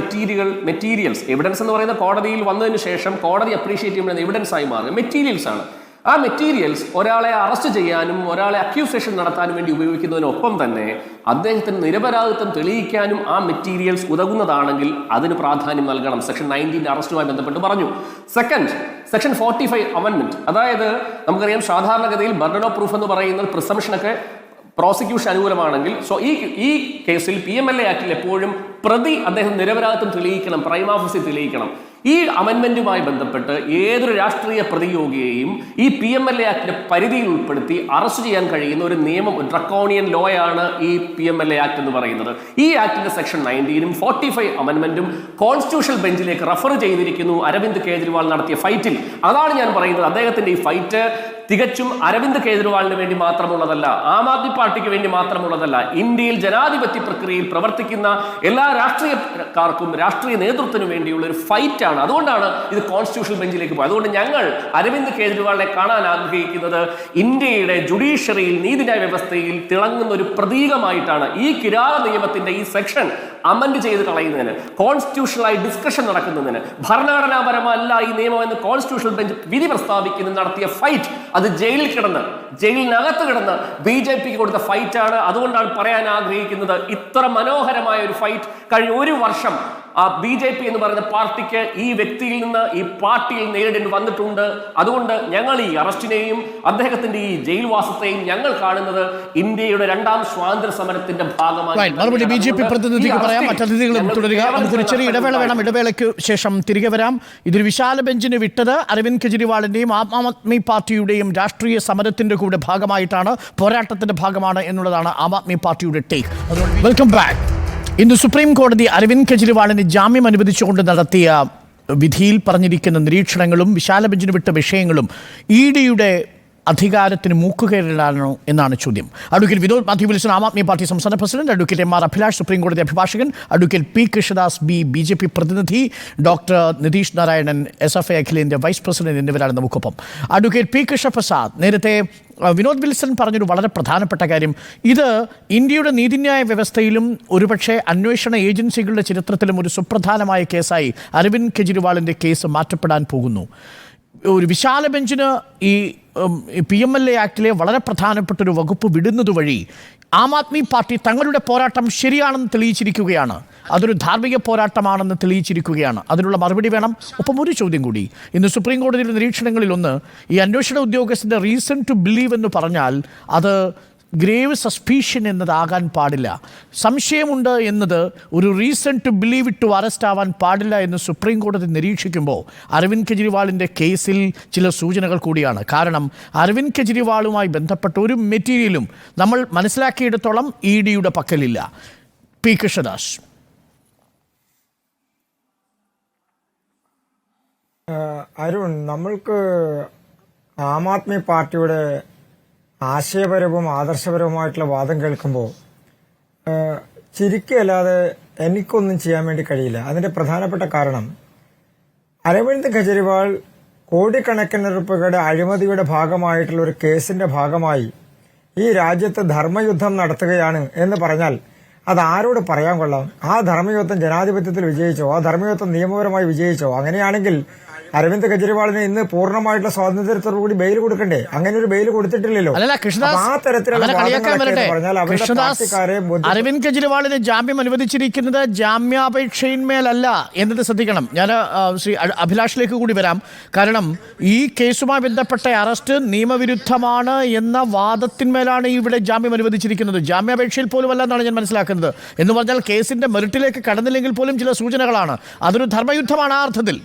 മെറ്റീരിയൽസ്, എവിഡൻസ് എന്ന് പറയുന്ന കോടതിയിൽ വന്നതിന് ശേഷം കോടതി അപ്രീഷിയേറ്റ് ചെയ്യുന്ന എവിഡൻസ് ആയി മാറുക മെറ്റീരിയൽസ് ആണ്. ആ മെറ്റീരിയൽസ് ഒരാളെ അറസ്റ്റ് ചെയ്യാനും ഒരാളെ അക്യൂസേഷൻ നടത്താനും വേണ്ടി ഉപയോഗിക്കുന്നതിനൊപ്പം തന്നെ അദ്ദേഹത്തിന് നിരപരാധിത്വം തെളിയിക്കാനും ആ മെറ്റീരിയൽസ് ഉതകുന്നതാണെങ്കിൽ അതിന് പ്രാധാന്യം നൽകണം. സെക്ഷൻ 19 അറസ്റ്റുമായി ബന്ധപ്പെട്ട് പറഞ്ഞു. സെക്ഷൻ 45 അമെൻമെന്റ്, അതായത് നമുക്കറിയാം സാധാരണഗതിയിൽ ബർഡൻ ഓഫ് പ്രൂഫ് എന്ന് പറയുന്ന പ്രിസംഷനൊക്കെ പ്രോസിക്യൂഷൻ അനുകൂലമാണെങ്കിൽ, സോ ഈ കേസിൽ PMLA ആക്ടിൽ എപ്പോഴും പ്രതി അദ്ദേഹം നിരപരാധിത്വം തെളിയിക്കണം, പ്രൈമാ ഫേസി തെളിയിക്കണം. ഈ അമെൻമെന്റുമായി ബന്ധപ്പെട്ട് ഏതൊരു രാഷ്ട്രീയ പ്രതിയോഗിയെയും ഈ PMLA ആക്ടിന്റെ പരിധിയിൽ ഉൾപ്പെടുത്തി അറസ്റ്റ് ചെയ്യാൻ കഴിയുന്ന ഒരു നിയമം, ഡ്രക്കോണിയൻ ലോ ആണ് ഈ PMLA ആക്ട് എന്ന് പറയുന്നത്. ഈ ആക്ടിന്റെ സെക്ഷൻ 19 45 അമെൻമെന്റും കോൺസ്റ്റിറ്റ്യൂഷണൽ ബെഞ്ചിലേക്ക് റെഫർ ചെയ്തിരിക്കുന്നു അരവിന്ദ് കേജ്രിവാൾ നടത്തിയ ഫൈറ്റിൽ. അതാണ് ഞാൻ പറയുന്നത്, അദ്ദേഹത്തിന്റെ ഈ ഫൈറ്റ് തികച്ചും അരവിന്ദ് കേജ്രിവാളിന് വേണ്ടി മാത്രമുള്ളതല്ല, ആം ആദ്മി പാർട്ടിക്ക് വേണ്ടി മാത്രമുള്ളതല്ല, ഇന്ത്യയിൽ ജനാധിപത്യ പ്രക്രിയയിൽ പ്രവർത്തിക്കുന്ന എല്ലാ രാഷ്ട്രീയക്കാർക്കും രാഷ്ട്രീയ നേതൃത്വത്തിനും വേണ്ടിയുള്ള ഒരു ഫൈറ്റ് ആണ്. അതുകൊണ്ടാണ് ഇത് കോൺസ്റ്റിറ്റ്യൂഷണൽ ബെഞ്ചിലേക്ക് പോയത്. അതുകൊണ്ട് ഞങ്ങൾ അരവിന്ദ് കേജ്രിവാളിനെ കാണാൻ ആഗ്രഹിക്കുന്നത് ഇന്ത്യയുടെ ജുഡീഷ്യറിയിൽ, നീതിന്യായ വ്യവസ്ഥയിൽ തിളങ്ങുന്ന ഒരു പ്രതീകമായിട്ടാണ്. ഈ കിരാത നിയമത്തിന്റെ ഈ സെക്ഷൻ അമെൻഡ് ചെയ്ത് കളയുന്നതിന്, കോൺസ്റ്റിറ്റ്യൂഷണലായി ഡിസ്കഷൻ നടക്കുന്നതിന്, ഭരണഘടനാപരമല്ല ഈ നിയമം എന്ന് കോൺസ്റ്റിറ്റ്യൂഷണൽ ബെഞ്ച് വിധി പ്രസ്താവിക്കുന്നതിന് നടത്തിയ ഫൈറ്റ്, അത് ജയിലിനകത്ത് കിടന്ന് BJPക്ക് കൊടുത്ത ഫൈറ്റാണ്. അതുകൊണ്ടാണ് പറയാൻ ആഗ്രഹിക്കുന്നത്, ഇത്ര മനോഹരമായ ഒരു ഫൈറ്റ് കഴിഞ്ഞ ഒരു വർഷം BJP എന്ന് പറയുന്ന പാർട്ടിക്ക് ഈ വ്യക്തിയിൽ നിന്ന് ഈ പാർട്ടിയിൽ നേരിടേണ്ടി വന്നിട്ടുണ്ട്. അതുകൊണ്ട് ഞങ്ങൾ ഈ അറസ്റ്റിനെയും അദ്ദേഹത്തിന്റെ ഈ ജയിൽവാസത്തെയും ഞങ്ങൾ കാണുന്നത് ഇന്ത്യയുടെ രണ്ടാം സ്വാതന്ത്ര്യ സമരത്തിന്റെ ഭാഗമായി. മറുപടി BJP പ്രതിനിധിക്ക് പറയാം, മറ്റതിഥികളും തുടരുക. നമുക്കൊരു ചെറിയ ഇടവേള വേണം. ഇടവേളയ്ക്ക് ശേഷം തിരികെ വരാം. ഇതൊരു വിശാല ബെഞ്ചിന് വിട്ടത് അരവിന്ദ് കെജ്രിവാളിന്റെയും ആം ആദ്മി പാർട്ടിയുടെയും രാഷ്ട്രീയ സമരത്തിന്റെ കൂടെ ഭാഗമായിട്ടാണ്, പോരാട്ടത്തിന്റെ ഭാഗമാണ് എന്നുള്ളതാണ് ആം ആദ്മി പാർട്ടിയുടെ ടേക്ക്. Welcome back. ഇന്ന് സുപ്രീം കോടതി അരവിന്ദ് കെജ്രിവാളിന് ജാമ്യം അനുവദിച്ചുകൊണ്ട് നടത്തിയ വിധിയിൽ പറഞ്ഞിരിക്കുന്ന നിരീക്ഷണങ്ങളും വിശാല ബെഞ്ചിന് വിട്ട വിഷയങ്ങളും EDയുടെ അധികാരത്തിന് മൂക്കുകയറിടാനോ എന്നാണ് ചോദ്യം. Advocate Vinod Mathew Wilson, Aam Aadmi party സംസ്ഥാന president, advocate MR Abhilash, supreme കോടതി അഭിഭാഷകൻ, അഡ്വക്കേറ്റ് P കൃഷ്ണദാസ് BJP പ്രതിനിധി, ഡോക്ടർ നിതീഷ് നാരായണൻ SFI അഖിലേന്ത്യാ വൈസ് പ്രസിഡന്റ് എന്നിവരാണ് നമുക്കൊപ്പം. അഡ്വക്കേറ്റ് P കൃഷ്ണപ്രസാദ്, നേരത്തെ വിനോദ് വിൽസൺ പറഞ്ഞൊരു വളരെ പ്രധാനപ്പെട്ട കാര്യം, ഇത് ഇന്ത്യയുടെ നീതിന്യായ വ്യവസ്ഥയിലും ഒരുപക്ഷെ അന്വേഷണ ഏജൻസികളുടെ ചരിത്രത്തിലും ഒരു സുപ്രധാനമായ കേസായി അരവിന്ദ് കെജ്രിവാളിൻ്റെ കേസ് മാറ്റപ്പെടാൻ പോകുന്നു. ഒരു വിശാല ബെഞ്ചിന് ഈ PMLA ആക്ടിലെ വളരെ പ്രധാനപ്പെട്ട ഒരു വകുപ്പ് വിടുന്നത് വഴി ആം ആദ്മി പാർട്ടി തങ്ങളുടെ പോരാട്ടം ശരിയാണെന്ന് തെളിയിച്ചിരിക്കുകയാണ്. അതൊരു ധാർമ്മിക പോരാട്ടമാണെന്ന് തെളിയിച്ചിരിക്കുകയാണ്. അതിനുള്ള മറുപടി വേണം. ഒപ്പം ഒരു ചോദ്യം കൂടി. ഇന്ന് സുപ്രീം കോടതിയുടെ നിരീക്ഷണങ്ങളിൽ ഒന്ന്, ഈ അന്വേഷണ ഉദ്യോഗസ്ഥൻ്റെ റീസൺ ടു ബിലീവ് എന്ന് പറഞ്ഞാൽ അത് ഗ്രേവ് സസ്പീഷൻ എന്നതാകാൻ പാടില്ല. സംശയമുണ്ട് എന്നത് ഒരു reason to believe it to arrest ആവാൻ പാടില്ല എന്ന് സുപ്രീം കോടതി നിരീക്ഷിക്കുമ്പോൾ അരവിന്ദ് കെജ്രിവാളിൻ്റെ കേസിൽ ചില സൂചനകൾ കൂടിയാണ്. കാരണം അരവിന്ദ് കെജ്രിവാളുമായി ബന്ധപ്പെട്ട ഒരു മെറ്റീരിയലും നമ്മൾ മനസ്സിലാക്കിയിടത്തോളം EDയുടെ പക്കലില്ല. P കൃഷ്ണദാസ്. അരുൺ, നമ്മൾക്ക് ആം ആദ്മി പാർട്ടിയുടെ ആശയപരവും ആദർശപരവുമായിട്ടുള്ള വാദം കേൾക്കുമ്പോൾ ചിരിക്കല്ലാതെ എനിക്കൊന്നും ചെയ്യാൻ വേണ്ടി കഴിയില്ല. അതിന്റെ പ്രധാനപ്പെട്ട കാരണം, അരവിന്ദ് കെജ്രിവാൾ കോടിക്കണക്കിന് രൂപയുടെ അഴിമതിയുടെ ഭാഗമായിട്ടുള്ള ഒരു കേസിന്റെ ഭാഗമായി ഈ രാജ്യത്ത് ധർമ്മയുദ്ധം നടത്തുകയാണ് എന്ന് പറഞ്ഞാൽ അത് ആരോട് പറയാൻ കൊള്ളാം? ആ ധർമ്മയുദ്ധം ജനാധിപത്യത്തിൽ വിജയിച്ചോ? ആ ധർമ്മയുദ്ധം നിയമപരമായി വിജയിച്ചോ? അങ്ങനെയാണെങ്കിൽ അരവിന്ദ് കെജ്രിവാളിന് ഇന്ന് പൂർണ്ണമായിട്ടുള്ള സ്വാതന്ത്ര്യത്തോടു കൂടി ബെയിൽ കൊടുക്കണ്ടേ? അങ്ങനെ ഒരു ബെയിൽ കൊടുത്തിട്ടില്ലല്ലോ. ആ തരത്തിലുള്ള അരവിന്ദ് കെജ്രിവാളിന് ജാമ്യം അനുവദിച്ചിരിക്കുന്നത് ജാമ്യാപേക്ഷയിന്മേലല്ല എന്നത് ശ്രദ്ധിക്കണം. ഞാൻ ശ്രീ അഭിലാഷിലേക്ക് കൂടി വരാം. കാരണം ഈ കേസുമായി ബന്ധപ്പെട്ട അറസ്റ്റ് നിയമവിരുദ്ധമാണ് എന്ന വാദത്തിന്മേലാണ് ഇവിടെ ജാമ്യം അനുവദിച്ചിരിക്കുന്നത്. ജാമ്യാപേക്ഷയിൽ പോലും അല്ല എന്നാണ് ഞാൻ മനസ്സിലാക്കുന്നത്. എന്ന് പറഞ്ഞാൽ കേസിന്റെ മെറിറ്റിലേക്ക് കടന്നില്ലെങ്കിൽ പോലും ചില സൂചനകളാണ്. അതൊരു ധർമ്മയുദ്ധമാണ് ആ അർത്ഥത്തിൽ.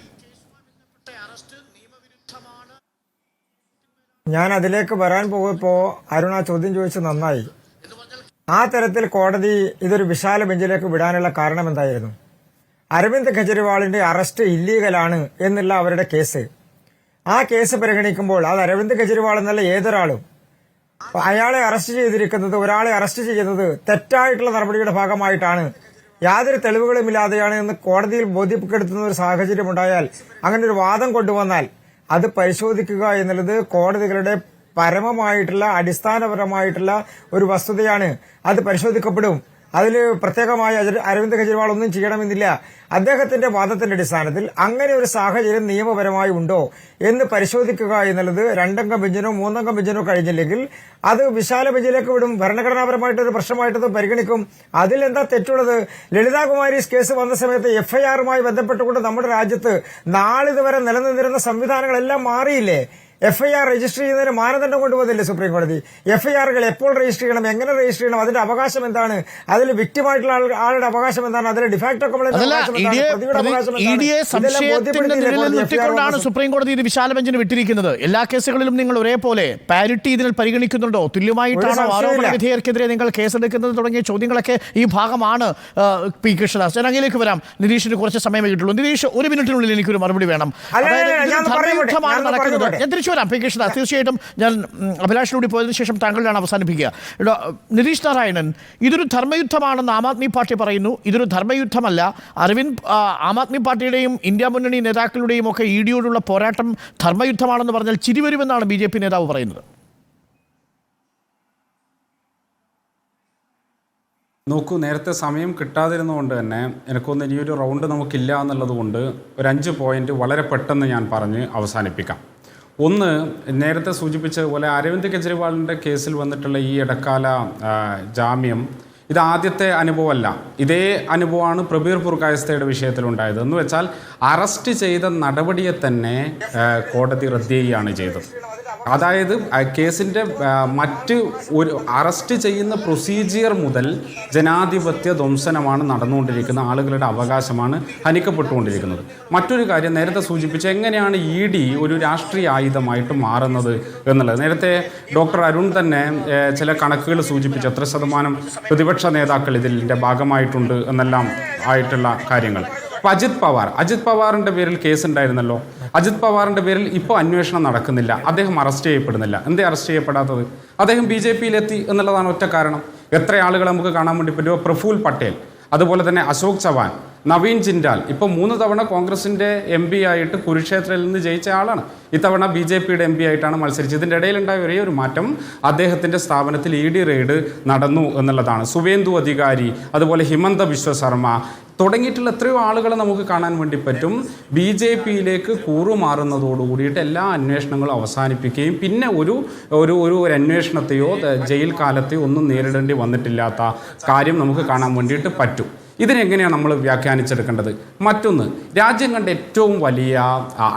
ഞാൻ അതിലേക്ക് വരാൻ പോയപ്പോ അരുൺ ആ ചോദ്യം ചോദിച്ചത് നന്നായി. ആ തരത്തിൽ കോടതി ഇതൊരു വിശാല ബെഞ്ചിലേക്ക് വിടാനുള്ള കാരണം എന്തായിരുന്നു? അരവിന്ദ് കെജ്രിവാളിന്റെ അറസ്റ്റ് ഇല്ലീഗലാണ് എന്നുള്ള അവരുടെ കേസ്. ആ കേസ് പരിഗണിക്കുമ്പോൾ അത് അരവിന്ദ് കെജ്രിവാൾ എന്നല്ല ഏതൊരാളും അയാളെ അറസ്റ്റ് ചെയ്തിരിക്കുന്നത്, ഒരാളെ അറസ്റ്റ് ചെയ്യുന്നത് തെറ്റായിട്ടുള്ള നടപടിയുടെ ഭാഗമായിട്ടാണ്, യാതൊരു തെളിവുകളുമില്ലാതെയാണ് എന്ന് കോടതിയിൽ ബോധ്യപ്പെടുത്തുന്ന ഒരു സാഹചര്യം ഉണ്ടായാൽ, അങ്ങനെ ഒരു വാദം കൊണ്ടുവന്നാൽ അത് പരിശോധിക്കുക എന്നുള്ളത് കോടതികളുടെ പരമമായിട്ടുള്ള അടിസ്ഥാനപരമായിട്ടുള്ള ഒരു വസ്തുതയാണ്. അത് പരിശോധിക്കപ്പെടും. അതിൽ പ്രത്യേകമായി അരവിന്ദ് കെജ്രിവാൾ ഒന്നും ചെയ്യണമെന്നില്ല. അദ്ദേഹത്തിന്റെ വാദത്തിന്റെ അടിസ്ഥാനത്തിൽ അങ്ങനെ ഒരു സാഹചര്യം നിയമപരമായി ഉണ്ടോ എന്ന് പരിശോധിക്കുക എന്നുള്ളത് രണ്ടംഗ ബെഞ്ചിനോ മൂന്നംഗ ബെഞ്ചിനോ കഴിഞ്ഞില്ലെങ്കിൽ അത് വിശാല ബെഞ്ചിലേക്ക് വിടും. ഭരണഘടനാപരമായിട്ടൊരു പ്രശ്നമായിട്ടത് പരിഗണിക്കും. അതിൽ എന്താ തെറ്റുള്ളത്? ലളിതാകുമാരീസ് കേസ് വന്ന സമയത്ത് FIRമായി ബന്ധപ്പെട്ടുകൊണ്ട് നമ്മുടെ രാജ്യത്ത് നാളിതുവരെ നിലനിന്നിരുന്ന സംവിധാനങ്ങളെല്ലാം മാറിയില്ലേ? FIR രജിസ്റ്റർ ചെയ്യുന്നതിന് മാനദണ്ഡം കൊണ്ടുവന്നില്ലേ സുപ്രീം കോടതി? FIRകൾ എപ്പോൾ രജിസ്റ്റർ ചെയ്യണം, എങ്ങനെ രജിസ്റ്റർ ചെയ്യണം, അതിന്റെ അവകാശം എന്താണ്, അതിൽ വിക്ടിമായിട്ടുള്ള ആളുടെ അവകാശം എന്താണ്, അതിലെ ഡിഫാക്ടോ നിർത്തിക്കൊണ്ടാണ് സുപ്രീം കോടതി ഇത് വിശാല ബെഞ്ചിന് വിട്ടിരിക്കുന്നത്. എല്ലാ കേസുകളിലും നിങ്ങൾ ഒരേപോലെ പാരിറ്റി ഇതിൽ പരിഗണിക്കുന്നുണ്ടോ? തുല്യമായിട്ടാണോ ആരോപണ വിധേയർക്കെതിരെ നിങ്ങൾ കേസെടുക്കുന്നത് തുടങ്ങിയ ചോദ്യങ്ങളൊക്കെ ഈ ഭാഗമാണ്. P കൃഷ്ണദാസ്, ഞാൻ അങ്ങയിലേക്ക് വരാം. നിതീഷിന് കുറച്ച് സമയമേ കിട്ടുള്ളൂ. നിതീഷ്, ഒരു മിനിറ്റിനുള്ളിൽ എനിക്കൊരു മറുപടി വേണം. ധർമ്മയുദ്ധമാണ് നടക്കുന്നത്. ഞാൻ തിരിച്ചു വരാം. P കൃഷ്ണദാസ്, തീർച്ചയായിട്ടും ഞാൻ അഭിലാഷിലൂടെ പോയതിനു ശേഷം താങ്കളിലാണ് അവസാനിപ്പിക്കുക. നിതീഷ് നാരായണൻ, ഇതൊരു ധർമ്മയുദ്ധമാണെന്ന് ആം ആദ്മി പാർട്ടി പറയുന്നു. ഇതൊരു ധർമ്മയുദ്ധമല്ല. ആം ആദ്മി പാർട്ടിയുടെയും ഇന്ത്യ മുന്നണി നേതാക്കളുടെയും ഒക്കെ EDയോടുള്ള പോരാട്ടം ധർമ്മയുദ്ധമാണെന്ന് പറഞ്ഞാൽ ചിരിവരുമെന്നാണ് BJP നേതാവ് പറയുന്നത്. നോക്കൂ, നേരത്തെ സമയം കിട്ടാതിരുന്നതുകൊണ്ട് തന്നെ എനിക്കൊന്ന് ഇനിയൊരു റൗണ്ട് നമുക്കില്ല എന്നുള്ളത് കൊണ്ട് ഒരു 5 പോയിന്റ് വളരെ പെട്ടെന്ന് ഞാൻ പറഞ്ഞ് അവസാനിപ്പിക്കാം. ഒന്ന്, നേരത്തെ സൂചിപ്പിച്ചതുപോലെ അരവിന്ദ് കെജ്രിവാളിൻ്റെ കേസിൽ വന്നിട്ടുള്ള ഈ ഇടക്കാല ജാമ്യം ഇത് ആദ്യത്തെ അനുഭവമല്ല. ഇതേ അനുഭവമാണ് പ്രബീർ പുർക്കായസ്ഥയുടെ വിഷയത്തിലുണ്ടായത്. എന്ന് വെച്ചാൽ അറസ്റ്റ് ചെയ്ത നടപടിയെ തന്നെ കോടതി റദ്ദ് ചെയ്യുകയാണ് ചെയ്തത്. അതായത് കേസിൻ്റെ മറ്റ് ഒരു അറസ്റ്റ് ചെയ്യുന്ന പ്രൊസീജിയർ മുതൽ ജനാധിപത്യ ധ്വംസനമാണ് നടന്നുകൊണ്ടിരിക്കുന്നത്. ആളുകളുടെ അവകാശമാണ് ഹനിക്കപ്പെട്ടുകൊണ്ടിരിക്കുന്നത്. മറ്റൊരു കാര്യം നേരത്തെ സൂചിപ്പിച്ച എങ്ങനെയാണ് ED ഒരു രാഷ്ട്രീയ ആയുധമായിട്ട് മാറുന്നത് എന്നുള്ളത്. നേരത്തെ ഡോക്ടർ അരുൺ തന്നെ ചില കണക്കുകൾ സൂചിപ്പിച്ചു. എത്ര ശതമാനം പ്രതിപക്ഷ നേതാക്കൾ ഇതിൻ്റെ ഭാഗമായിട്ടുണ്ട് എന്നെല്ലാം ആയിട്ടുള്ള കാര്യങ്ങൾ. അപ്പോൾ അജിത് പവാറിൻ്റെ പേരിൽ കേസ് ഉണ്ടായിരുന്നല്ലോ. അജിത് പവാറിൻ്റെ പേരിൽ ഇപ്പോൾ അന്വേഷണം നടക്കുന്നില്ല. അദ്ദേഹം അറസ്റ്റ് ചെയ്യപ്പെടുന്നില്ല. എന്തേ അറസ്റ്റ് ചെയ്യപ്പെടാത്തത്? അദ്ദേഹം BJP-യിലെത്തി എന്നുള്ളതാണ് ഒറ്റ കാരണം. എത്ര ആളുകൾ നമുക്ക് കാണാൻ വേണ്ടി പറ്റുമോ? പ്രഫുൽ പട്ടേൽ, അതുപോലെ തന്നെ അശോക് ചവാൻ, നവീൻ ജിൻഡാൽ. ഇപ്പോൾ 3 തവണ കോൺഗ്രസിൻ്റെ MP ആയിട്ട് കുരുക്ഷേത്രയിൽ നിന്ന് ജയിച്ച ആളാണ്. ഇത്തവണ BJP-യുടെ MP ആയിട്ടാണ് മത്സരിച്ചത്. ഇതിൻ്റെ ഇടയിലുണ്ടായ ഒരേ ഒരു മാറ്റം അദ്ദേഹത്തിൻ്റെ സ്ഥാപനത്തിൽ ED റെയ്ഡ് നടന്നു എന്നുള്ളതാണ്. സുവേന്ദു അധികാരി, അതുപോലെ ഹിമന്ത ബിശ്വ ശർമ്മ തുടങ്ങിയിട്ടുള്ള എത്രയോ ആളുകളെ നമുക്ക് കാണാൻ വേണ്ടി പറ്റും. BJP-യിലേക്ക് കൂറുമാറുന്നതോടുകൂടിയിട്ട് എല്ലാ അന്വേഷണങ്ങളും അവസാനിപ്പിക്കുകയും പിന്നെ ഒരു അന്വേഷണത്തെയോ ജയിൽ കാലത്തെയോ ഒന്നും നേരിടേണ്ടി വന്നിട്ടില്ലാത്ത കാര്യം നമുക്ക് കാണാൻ വേണ്ടിയിട്ട് പറ്റും. ഇതിനെങ്ങനെയാണ് നമ്മൾ വ്യാഖ്യാനിച്ചെടുക്കേണ്ടത്? മറ്റൊന്ന്, രാജ്യം കണ്ട ഏറ്റവും വലിയ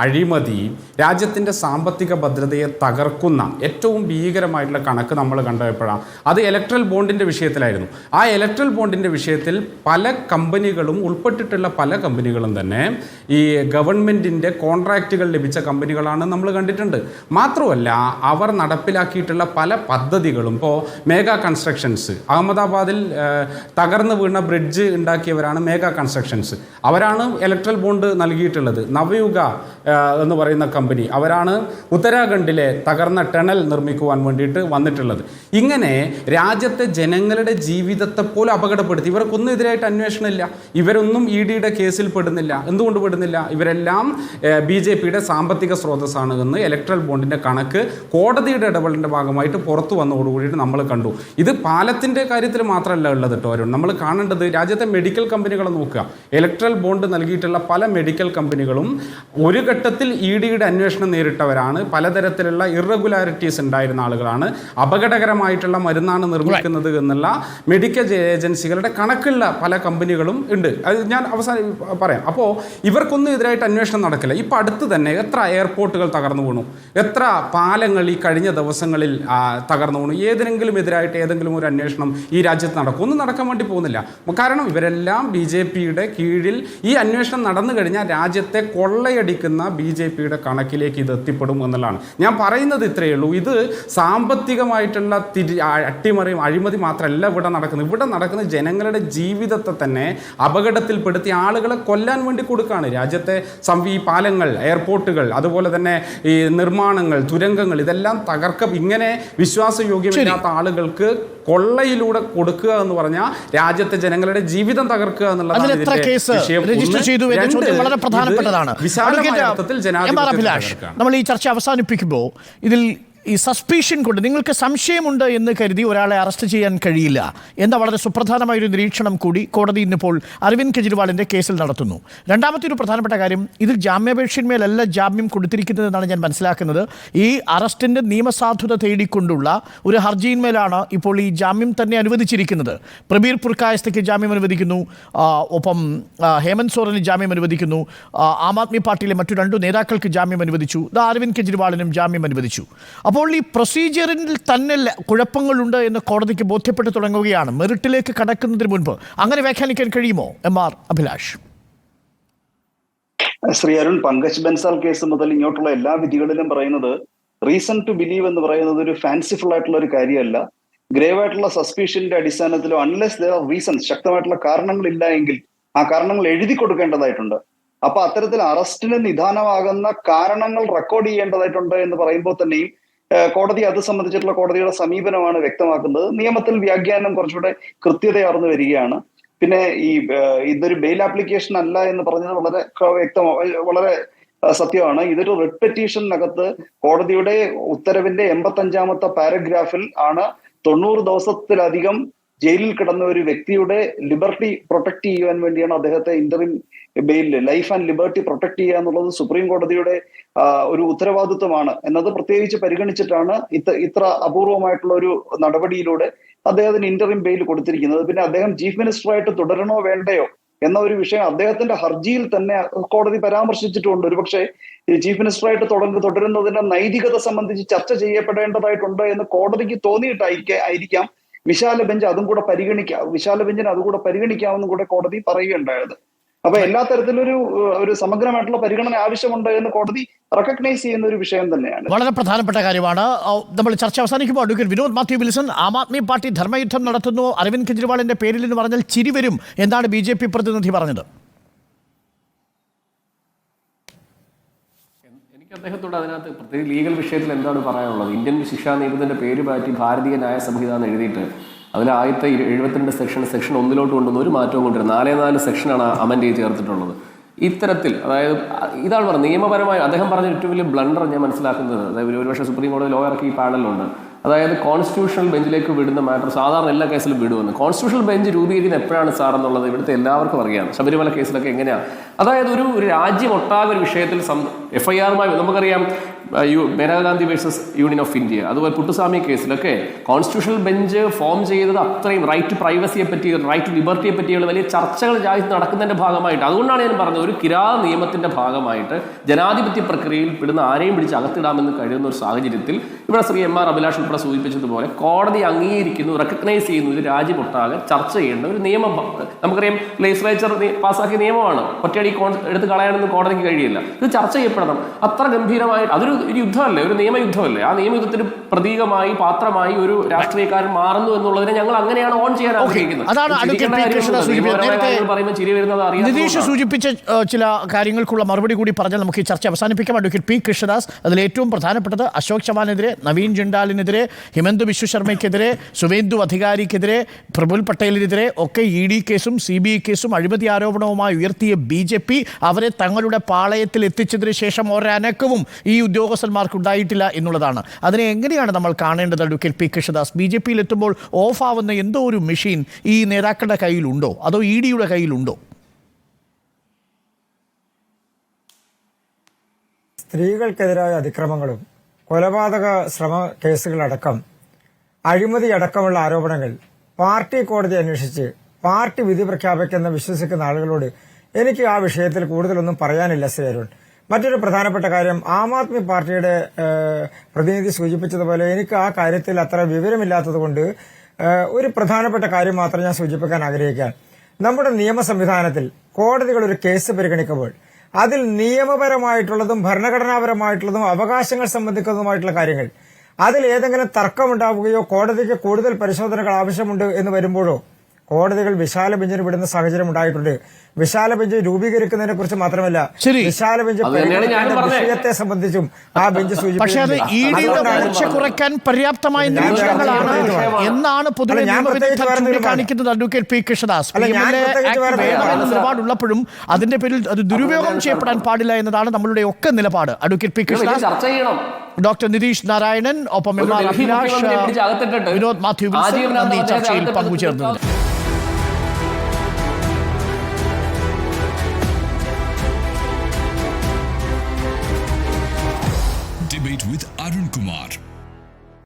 അഴിമതി, രാജ്യത്തിൻ്റെ സാമ്പത്തിക ഭദ്രതയെ തകർക്കുന്ന ഏറ്റവും ഭീകരമായിട്ടുള്ള കണക്ക് നമ്മൾ കണ്ടപ്പോഴാണ് അത് ഇലക്ട്രൽ ബോണ്ടിൻ്റെ വിഷയത്തിലായിരുന്നു. ആ ഇലക്ട്രൽ ബോണ്ടിൻ്റെ വിഷയത്തിൽ പല കമ്പനികളും ഉൾപ്പെട്ടിട്ടുള്ള പല കമ്പനികളും തന്നെ ഈ ഗവൺമെൻറ്റിൻ്റെ കോൺട്രാക്റ്റുകൾ ലഭിച്ച കമ്പനികളാണ് നമ്മൾ കണ്ടിട്ടുണ്ട്. മാത്രമല്ല അവർ നടപ്പിലാക്കിയിട്ടുള്ള പല പദ്ധതികളും, ഇപ്പോൾ മേഗാ കൺസ്ട്രക്ഷൻസ്, അഹമ്മദാബാദിൽ തകർന്നു വീണ ബ്രിഡ്ജ് ഉണ്ടാക്കിയവരാണ് മേഗാ കൺസ്ട്രക്ഷൻസ്. അവരാണ് ഇലക്ട്രൽ ബോണ്ട് നൽകിയിട്ടുള്ളത്. നവയുഗ എന്ന് പറയുന്ന കമ്പനി, അവരാണ് ഉത്തരാഖണ്ഡിലെ തകർന്ന ടണൽ നിർമ്മിക്കുവാൻ വേണ്ടിയിട്ട് വന്നിട്ടുള്ളത്. ഇങ്ങനെ രാജ്യത്തെ ജനങ്ങളുടെ ജീവിതത്തെ പോലും അപകടപ്പെടുത്തി. ഇവർക്കൊന്നും എതിരായിട്ട് അന്വേഷണമില്ല. ഇവരൊന്നും EDയുടെ കേസിൽ പെടുന്നില്ല. എന്തുകൊണ്ട് പെടുന്നില്ല? ഇവരെല്ലാം BJP-യുടെ സാമ്പത്തിക സ്രോതസ്സാണ് എന്ന് ഇലക്ട്രൽ ബോണ്ടിൻ്റെ കണക്ക് കോടതിയുടെ ഇടപെടലിൻ്റെ ഭാഗമായിട്ട് പുറത്തു വന്നതോടുകൂടിയിട്ട് നമ്മൾ കണ്ടു. ഇത് പാലത്തിൻ്റെ കാര്യത്തിൽ മാത്രമല്ല ഉള്ളത് കേട്ടോ. നമ്മൾ കാണേണ്ടത് രാജ്യത്തെ മെഡിക്കൽ കമ്പനികളെ നോക്കുക. ഇലക്ട്രൽ ബോണ്ട് നൽകിയിട്ടുള്ള പല മെഡിക്കൽ കമ്പനികളും ഒരു ഘട്ടത്തിൽ EDയുടെ അന്വേഷണം നേരിട്ടവരാണ്. പലതരത്തിലുള്ള ഇറഗുലാരിറ്റീസ് ഉണ്ടായിരുന്ന ആളുകളാണ്. അപകടകരമായിട്ടുള്ള മരുന്നാണ് നിർമ്മിക്കുന്നത് എന്നുള്ള മെഡിക്കൽ ഏജൻസികളുടെ കണക്കുള്ള പല കമ്പനികളും ഉണ്ട്. അത് ഞാൻ അവസാനം പറയാം. അപ്പോൾ ഇവർക്കൊന്നും എതിരായിട്ട് അന്വേഷണം നടക്കില്ല. ഇപ്പം അടുത്ത് തന്നെ എത്ര എയർപോർട്ടുകൾ തകർന്നു വീണു, എത്ര പാലങ്ങൾ ഈ കഴിഞ്ഞ ദിവസങ്ങളിൽ തകർന്നു വീണു. ഏതെങ്കിലും എതിരായിട്ട് ഏതെങ്കിലും ഒരു അന്വേഷണം ഈ രാജ്യത്ത് നടക്കും? ഒന്നും നടക്കാൻ വേണ്ടി പോകുന്നില്ല. കാരണം ഇവരെല്ലാം BJP-യുടെ കീഴിൽ ഈ അന്വേഷണം നടന്നു കഴിഞ്ഞാൽ രാജ്യത്തെ കൊള്ളയടിക്കുന്ന BJP-യുടെ കണക്കിലേക്ക് ഇത് എത്തിപ്പെടും എന്നുള്ളതാണ്. ഞാൻ പറയുന്നത് ഇത്രയേ ഉള്ളൂ. ഇത് സാമ്പത്തികമായിട്ടുള്ള അട്ടിമറിയും അഴിമതി മാത്രമല്ല ഇവിടെ നടക്കുന്നത്. ഇവിടെ നടക്കുന്ന ജനങ്ങളുടെ ജീവിതത്തെ തന്നെ അപകടത്തിൽപ്പെടുത്തി ആളുകളെ കൊല്ലാൻ വേണ്ടി കൊടുക്കുകയാണ്. രാജ്യത്തെ ഈ പാലങ്ങൾ, എയർപോർട്ടുകൾ, അതുപോലെ തന്നെ ഈ നിർമ്മാണങ്ങൾ, തുരങ്കങ്ങൾ, ഇതെല്ലാം ഇങ്ങനെ വിശ്വാസയോഗ്യമില്ലാത്ത ആളുകൾക്ക് കൊള്ളയിലൂടെ കൊടുക്കുക എന്ന് പറഞ്ഞാൽ രാജ്യത്തെ ജനങ്ങളുടെ ജീവിതം തകർക്കുക എന്നുള്ളതാണ്. വളരെ പ്രധാനപ്പെട്ടതാണ്. നമ്മൾ ഈ ചർച്ച അവസാനിപ്പിക്കുമ്പോൾ ഇതിൽ ഈ സസ്പീഷൻ കൊണ്ട് നിങ്ങൾക്ക് സംശയമുണ്ട് എന്ന് കരുതി ഒരാളെ അറസ്റ്റ് ചെയ്യാൻ കഴിയില്ല എന്ന വളരെ സുപ്രധാനമായൊരു നിരീക്ഷണം കൂടി കോടതി ഇന്നിപ്പോൾ അരവിന്ദ് കെജ്രിവാളിൻ്റെ കേസിൽ നടത്തുന്നു. രണ്ടാമത്തെ ഒരു പ്രധാനപ്പെട്ട കാര്യം, ഇതിൽ ജാമ്യാപേക്ഷന്മേലല്ല ജാമ്യം കൊടുത്തിരിക്കുന്നതെന്നാണ് ഞാൻ മനസ്സിലാക്കുന്നത്. ഈ അറസ്റ്റിൻ്റെ നിയമസാധുത തേടിക്കൊണ്ടുള്ള ഒരു ഹർജിയിന്മേലാണ് ഇപ്പോൾ ഈ ജാമ്യം തന്നെ അനുവദിച്ചിരിക്കുന്നത്. പ്രബീർ പുർക്കായസ്ഥയ്ക്ക് ജാമ്യം അനുവദിക്കുന്നു, ഒപ്പം ഹേമന്ത് സോറന് ജാമ്യം അനുവദിക്കുന്നു, ആം ആദ്മി പാർട്ടിയിലെ മറ്റു 2 നേതാക്കൾക്ക് ജാമ്യം അനുവദിച്ചു, അരവിന്ദ് കെജ്രിവാളിനും ജാമ്യം അനുവദിച്ചു. അപ്പോൾ ഈ പ്രൊസീജിയറിൽ തന്നെ കുഴപ്പങ്ങളുണ്ട് എന്ന് കോടതിക്ക് ബോധ്യപ്പെട്ടു തുടങ്ങുകയാണ്. മെറിറ്റിലേക്ക് കടക്കുന്നതിന് മുൻപ് അങ്ങനെ വ്യാഖ്യാനിക്കാൻ കഴിയുമോ? MR അഭിലാഷ്. ശ്രീ അരുൺ, പങ്കജ് ബൻസാൽ കേസ് മുതൽ ഇങ്ങോട്ടുള്ള എല്ലാ വിധികളിലും പറയുന്നത് റീസൺ ടു ബിലീവ് എന്ന് പറയുന്നത് ഒരു ഫാൻസിഫുൾ ആയിട്ടുള്ള ഒരു കാര്യമല്ല. ഗ്രേവ് ആയിട്ടുള്ള സസ്പീഷന്റെ അടിസ്ഥാനത്തിലോ അൺലെസ് ദർ ആർ റീസൺസ്, ശക്തമായിട്ടുള്ള കാരണങ്ങളില്ല എങ്കിൽ ആ കാരണങ്ങൾ എഴുതി കൊടുക്കേണ്ടതായിട്ടുണ്ട്. അപ്പൊ അത്തരത്തിൽ അറസ്റ്റിന് നിദാനമാകുന്ന കാരണങ്ങൾ റെക്കോർഡ് ചെയ്യേണ്ടതായിട്ടുണ്ട് എന്ന് പറയുമ്പോൾ തന്നെയും കോടതി അത് സംബന്ധിച്ചിട്ടുള്ള കോടതിയുടെ സമീപനമാണ് വ്യക്തമാക്കുന്നത്. നിയമത്തിൽ വ്യാഖ്യാനം കുറച്ചുകൂടെ കൃത്യതയാർന്നു വരികയാണ്. പിന്നെ ഇതൊരു ബെയിൽ ആപ്ലിക്കേഷൻ അല്ല എന്ന് പറഞ്ഞത് വളരെ വളരെ സത്യമാണ്. ഇതൊരു റിട്ട് പെറ്റീഷനകത്ത് കോടതിയുടെ ഉത്തരവിന്റെ 85ാമത്തെ പാരഗ്രാഫിൽ ആണ് 90 ദിവസത്തിലധികം ജയിലിൽ കിടന്ന ഒരു വ്യക്തിയുടെ ലിബർട്ടി പ്രൊട്ടക്ട് ചെയ്യുവാൻ വേണ്ടിയാണ് അദ്ദേഹത്തെ ഇന്ററിം ബെയിലിൽ ലൈഫ് ആൻഡ് ലിബർട്ടി പ്രൊട്ടക്ട് ചെയ്യുക എന്നുള്ളത് സുപ്രീം കോടതിയുടെ ഒരു ഉത്തരവാദിത്വമാണ് എന്നത് പ്രത്യേകിച്ച് പരിഗണിച്ചിട്ടാണ് ഇത്ര അപൂർവമായിട്ടുള്ള ഒരു നടപടിയിലൂടെ അദ്ദേഹത്തിന് ഇന്ററിം ബെയിൽ കൊടുത്തിരിക്കുന്നത്. പിന്നെ അദ്ദേഹം ചീഫ് മിനിസ്റ്ററായിട്ട് തുടരണോ വേണ്ടയോ എന്ന ഒരു വിഷയം അദ്ദേഹത്തിന്റെ ഹർജിയിൽ തന്നെ കോടതി പരാമർശിച്ചിട്ടുണ്ട്. ഒരുപക്ഷെ ചീഫ് മിനിസ്റ്ററായിട്ട് തുടരുന്നതിന്റെ നൈതികത സംബന്ധിച്ച് ചർച്ച ചെയ്യപ്പെടേണ്ടതായിട്ടുണ്ട് എന്ന് കോടതിക്ക് തോന്നിയിട്ടായിരിക്കാം വിശാല ബെഞ്ച് അതും കൂടെ വിശാല ബെഞ്ചിന് അതുകൂടെ പരിഗണിക്കാമെന്നും കൂടെ കോടതി പറയുകയുണ്ടായത്. അപ്പൊ എല്ലാ തരത്തിലൊരു സമഗ്രമായിട്ടുള്ള പരിഗണന ആവശ്യമുണ്ട് എന്ന് കോടതി റെക്കഗ്നൈസ് ചെയ്യുന്ന ഒരു വിഷയം തന്നെയാണ്. വളരെ പ്രധാനപ്പെട്ട കാര്യമാണ്. നമ്മൾ ചർച്ച അവസാനിക്കുമ്പോൾ advocate Vinod Mathew Wilson, Aam Aadmi party ധർമ്മയുദ്ധം നടത്തുന്നു അരവിന്ദ് കെജ്രിവാളിന്റെ പേരിൽ എന്ന് പറഞ്ഞാൽ ചിരി വരും എന്നാണ് BJP പ്രതിനിധി പറഞ്ഞത്. എനിക്ക് അദ്ദേഹത്തോട് അതിനകത്ത് പ്രത്യേകിച്ച് ലീഗൽ വിഷയത്തിൽ എന്താണ് പറയാനുള്ളത്? ഇന്ത്യൻ ശിക്ഷാ നിയമത്തിന്റെ പേര് മാറ്റി ഭാരതീയ ന്യായ സംഹിത എന്ന് എഴുതിയിട്ട് അതിൽ 1072 സെക്ഷൻ 1 കൊണ്ടുവന്ന് ഒരു മാറ്റവും കൊണ്ടുവരുന്നത് 4 സെക്ഷനാണ് അമെൻഡ് ചെയ്ത് ചേർത്തിട്ടുള്ളത്. ഇത്തരത്തിൽ അതായത് ഇതാണ് പറഞ്ഞത് നിയമപരമായി അദ്ദേഹം പറഞ്ഞ ഏറ്റവും വലിയ ബ്ലണ്ടർ ഞാൻ മനസ്സിലാക്കുന്നത്. അതായത് ഒരുപക്ഷെ സുപ്രീം കോടതി ലോ ഇറക്കി ഈ പാനലുണ്ട്. അതായത് കോൺസ്റ്റിറ്റ്യൂഷണൽ ബെഞ്ചിലേക്ക് വിടുന്ന മാറ്റർ സാധാരണ എല്ലാ കേസിലും വിടുമെന്ന്. കോൺസ്റ്റിറ്റ്യൂഷണൽ ബെഞ്ച് രൂപീകരിക്കുന്നത് എപ്പോഴാണ് സാർ എന്നുള്ളത് ഇവിടുത്തെ എല്ലാവർക്കും അറിയാം. ശബരിമല കേസിലൊക്കെ എങ്ങനെയാണ്? അതായത് ഒരു രാജ്യം ഒട്ടാകെ ഒരു വിഷയത്തിൽ FIR-മായി നമുക്കറിയാം Maneka Gandhi versus union of India, അതുപോലെ പുട്ടുസ്വാമി കേസിലൊക്കെ കോൺസ്റ്റിറ്റ്യൂഷണൽ ബെഞ്ച് ഫോം ചെയ്തത് അത്രയും റൈറ്റ് ടു പ്രൈവസിയെ പറ്റി റൈറ്റ് ടു ലിബർട്ടിയെ പറ്റിയുള്ള വലിയ ചർച്ചകൾ രാജ്യത്ത് നടക്കുന്നതിന്റെ ഭാഗമായിട്ട്. അതുകൊണ്ടാണ് ഞാൻ പറഞ്ഞത് ഒരു കിരാത നിയമത്തിന്റെ ഭാഗമായിട്ട് ജനാധിപത്യ പ്രക്രിയയിൽ പെടുന്ന ആരെയും പിടിച്ച് അകത്തിടാമെന്ന് കഴിയുന്ന ഒരു സാഹചര്യത്തിൽ ഇവിടെ ശ്രീ MR അഭിലാഷ് ഉൾപ്പെടെ സൂചിപ്പിച്ചതുപോലെ കോടതി അംഗീകരിക്കുന്നു, റെക്കഗ്നൈസ് ചെയ്യുന്നു ഇത് രാജ്യമൊട്ടാകെ ചർച്ച ചെയ്യേണ്ട ഒരു നിയമം. നമുക്കറിയാം ലെജിസ്ലേച്ചർ പാസ്സാക്കിയ നിയമമാണ്, ഒറ്റയടി എടുത്ത് കളയാനൊന്നും കോടതിക്ക് കഴിയില്ല. ഇത് ചർച്ച ചെയ്യപ്പെടണം. അത്ര ഗംഭീരമായിട്ട് അതൊരു യുദ്ധമല്ലേ, ഒരു നിയമയുദ്ധമല്ലേ? ആ നിയമയുദ്ധത്തിന് പ്രതീകമായി പാത്രമായി ഒരു രാഷ്ട്രീയക്കാരൻ മാറുന്നു എന്നുള്ളതിനെ ഞങ്ങൾ അങ്ങനെയാണ് ഓൺ ചെയ്യാൻ ആഗ്രഹിക്കുന്നത്. നിതീഷ് സൂചിപ്പിച്ച ചില കാര്യങ്ങൾക്കുള്ള മറുപടി കൂടി പറഞ്ഞാൽ നമുക്ക് ഈ ചർച്ച അവസാനിപ്പിക്കാം. Advocate P. കൃഷ്ണദാസ്, അതിൽ ഏറ്റവും പ്രധാനപ്പെട്ടത് അശോക് ചവാനെതിരെ, നവീൻ ജിണ്ടാലിനെതിരെ, ഹിമന്ത ബിശ്വ ശർമ്മയ്ക്കെതിരെ, സുവേന്ദു അധികാരിക്കെതിരെ, പ്രഫുൽ പട്ടേലിനെതിരെ ഒക്കെ ED കേസും CBI കേസും അഴിമതി ആരോപണവുമായി ഉയർത്തിയ BJP അവരെ തങ്ങളുടെ പാളയത്തിൽ എത്തിച്ചതിന് ശേഷം ഒരനക്കവും ഈ ഉദ്യോഗസ്ഥന്മാർക്ക് ഉണ്ടായിട്ടില്ല എന്നുള്ളതാണ്. അതിനെ എങ്ങനെയാണ് നമ്മൾ കാണേണ്ടത് അഡ്വക്കേറ്റ് P. കൃഷ്ണദാസ്? BJP എത്തുമ്പോൾ ഓഫ് ആവുന്ന എന്തോ ഒരു മെഷീൻ ഈ നേതാക്കളുടെ കയ്യിലുണ്ടോ, അതോ EDയുടെ കയ്യിലുണ്ടോ? സ്ത്രീകൾക്കെതിരായ അതിക്രമങ്ങളും കൊലപാതക ശ്രമ കേസുകളടക്കം അഴിമതി അടക്കമുള്ള ആരോപണങ്ങൾ പാർട്ടി കോടതി അന്വേഷിച്ച് പാർട്ടി വിധി പ്രഖ്യാപിക്കുന്ന വിശ്വസിക്കുന്ന ആളുകളോട് എനിക്ക് ആ വിഷയത്തിൽ കൂടുതലൊന്നും പറയാനില്ല ശ്രീ അരുൺ. മറ്റൊരു പ്രധാനപ്പെട്ട കാര്യം, ആം ആദ്മി പാർട്ടിയുടെ പ്രതിനിധി സൂചിപ്പിച്ചതുപോലെ എനിക്ക് ആ കാര്യത്തിൽ അത്ര വിവരമില്ലാത്തതുകൊണ്ട് ഒരു പ്രധാനപ്പെട്ട കാര്യം മാത്രം ഞാൻ സൂചിപ്പിക്കാൻ ആഗ്രഹിക്കാം. നമ്മുടെ നിയമ സംവിധാനത്തിൽ കോടതികൾ ഒരു കേസ് പരിഗണിക്കുമ്പോൾ അതിൽ നിയമപരമായിട്ടുള്ളതും ഭരണഘടനാപരമായിട്ടുള്ളതും അവകാശങ്ങൾ സംബന്ധിക്കുന്നതുമായിട്ടുള്ള കാര്യങ്ങൾ അതിൽ ഏതെങ്കിലും തർക്കമുണ്ടാവുകയോ കോടതിക്ക് കൂടുതൽ പരിശോധനകൾ ആവശ്യമുണ്ട് എന്ന് വരുമ്പോഴോ കോടതികൾ വിശാല ബെഞ്ചിന് വിടുന്ന സാഹചര്യം ഉണ്ടായിട്ടുണ്ട്. വിശാല ബെഞ്ച് രൂപീകരിക്കുന്നതിനെ കുറിച്ച് മാത്രമല്ല, വിശാല ബെഞ്ച് വിഷയത്തെ സംബന്ധിച്ചും ആ ബെഞ്ച് സൂചിപ്പിച്ചു കുറയ്ക്കാൻ പര്യാപ്തമായ നിരീക്ഷണങ്ങളാണ് എന്നാണ് പൊതുവെ ചൂണ്ടിക്കാണിക്കുന്നത് അഡ്വക്കേറ്റ് P. കൃഷ്ണദാസ്. നിലപാടുള്ളപ്പോഴും അതിന്റെ പേരിൽ അത് ദുരുപയോഗം ചെയ്യപ്പെടാൻ പാടില്ല എന്നതാണ് നമ്മളുടെ ഒക്കെ നിലപാട്. Advocate P. Krishnadas, doctor Nitish Narayanan, ഒപ്പം MR അഭിലാഷ്, വിനോദ് മാത്യു വിൽസൺ എന്നീ ചർച്ചയിൽ പങ്കുചേർന്നത്.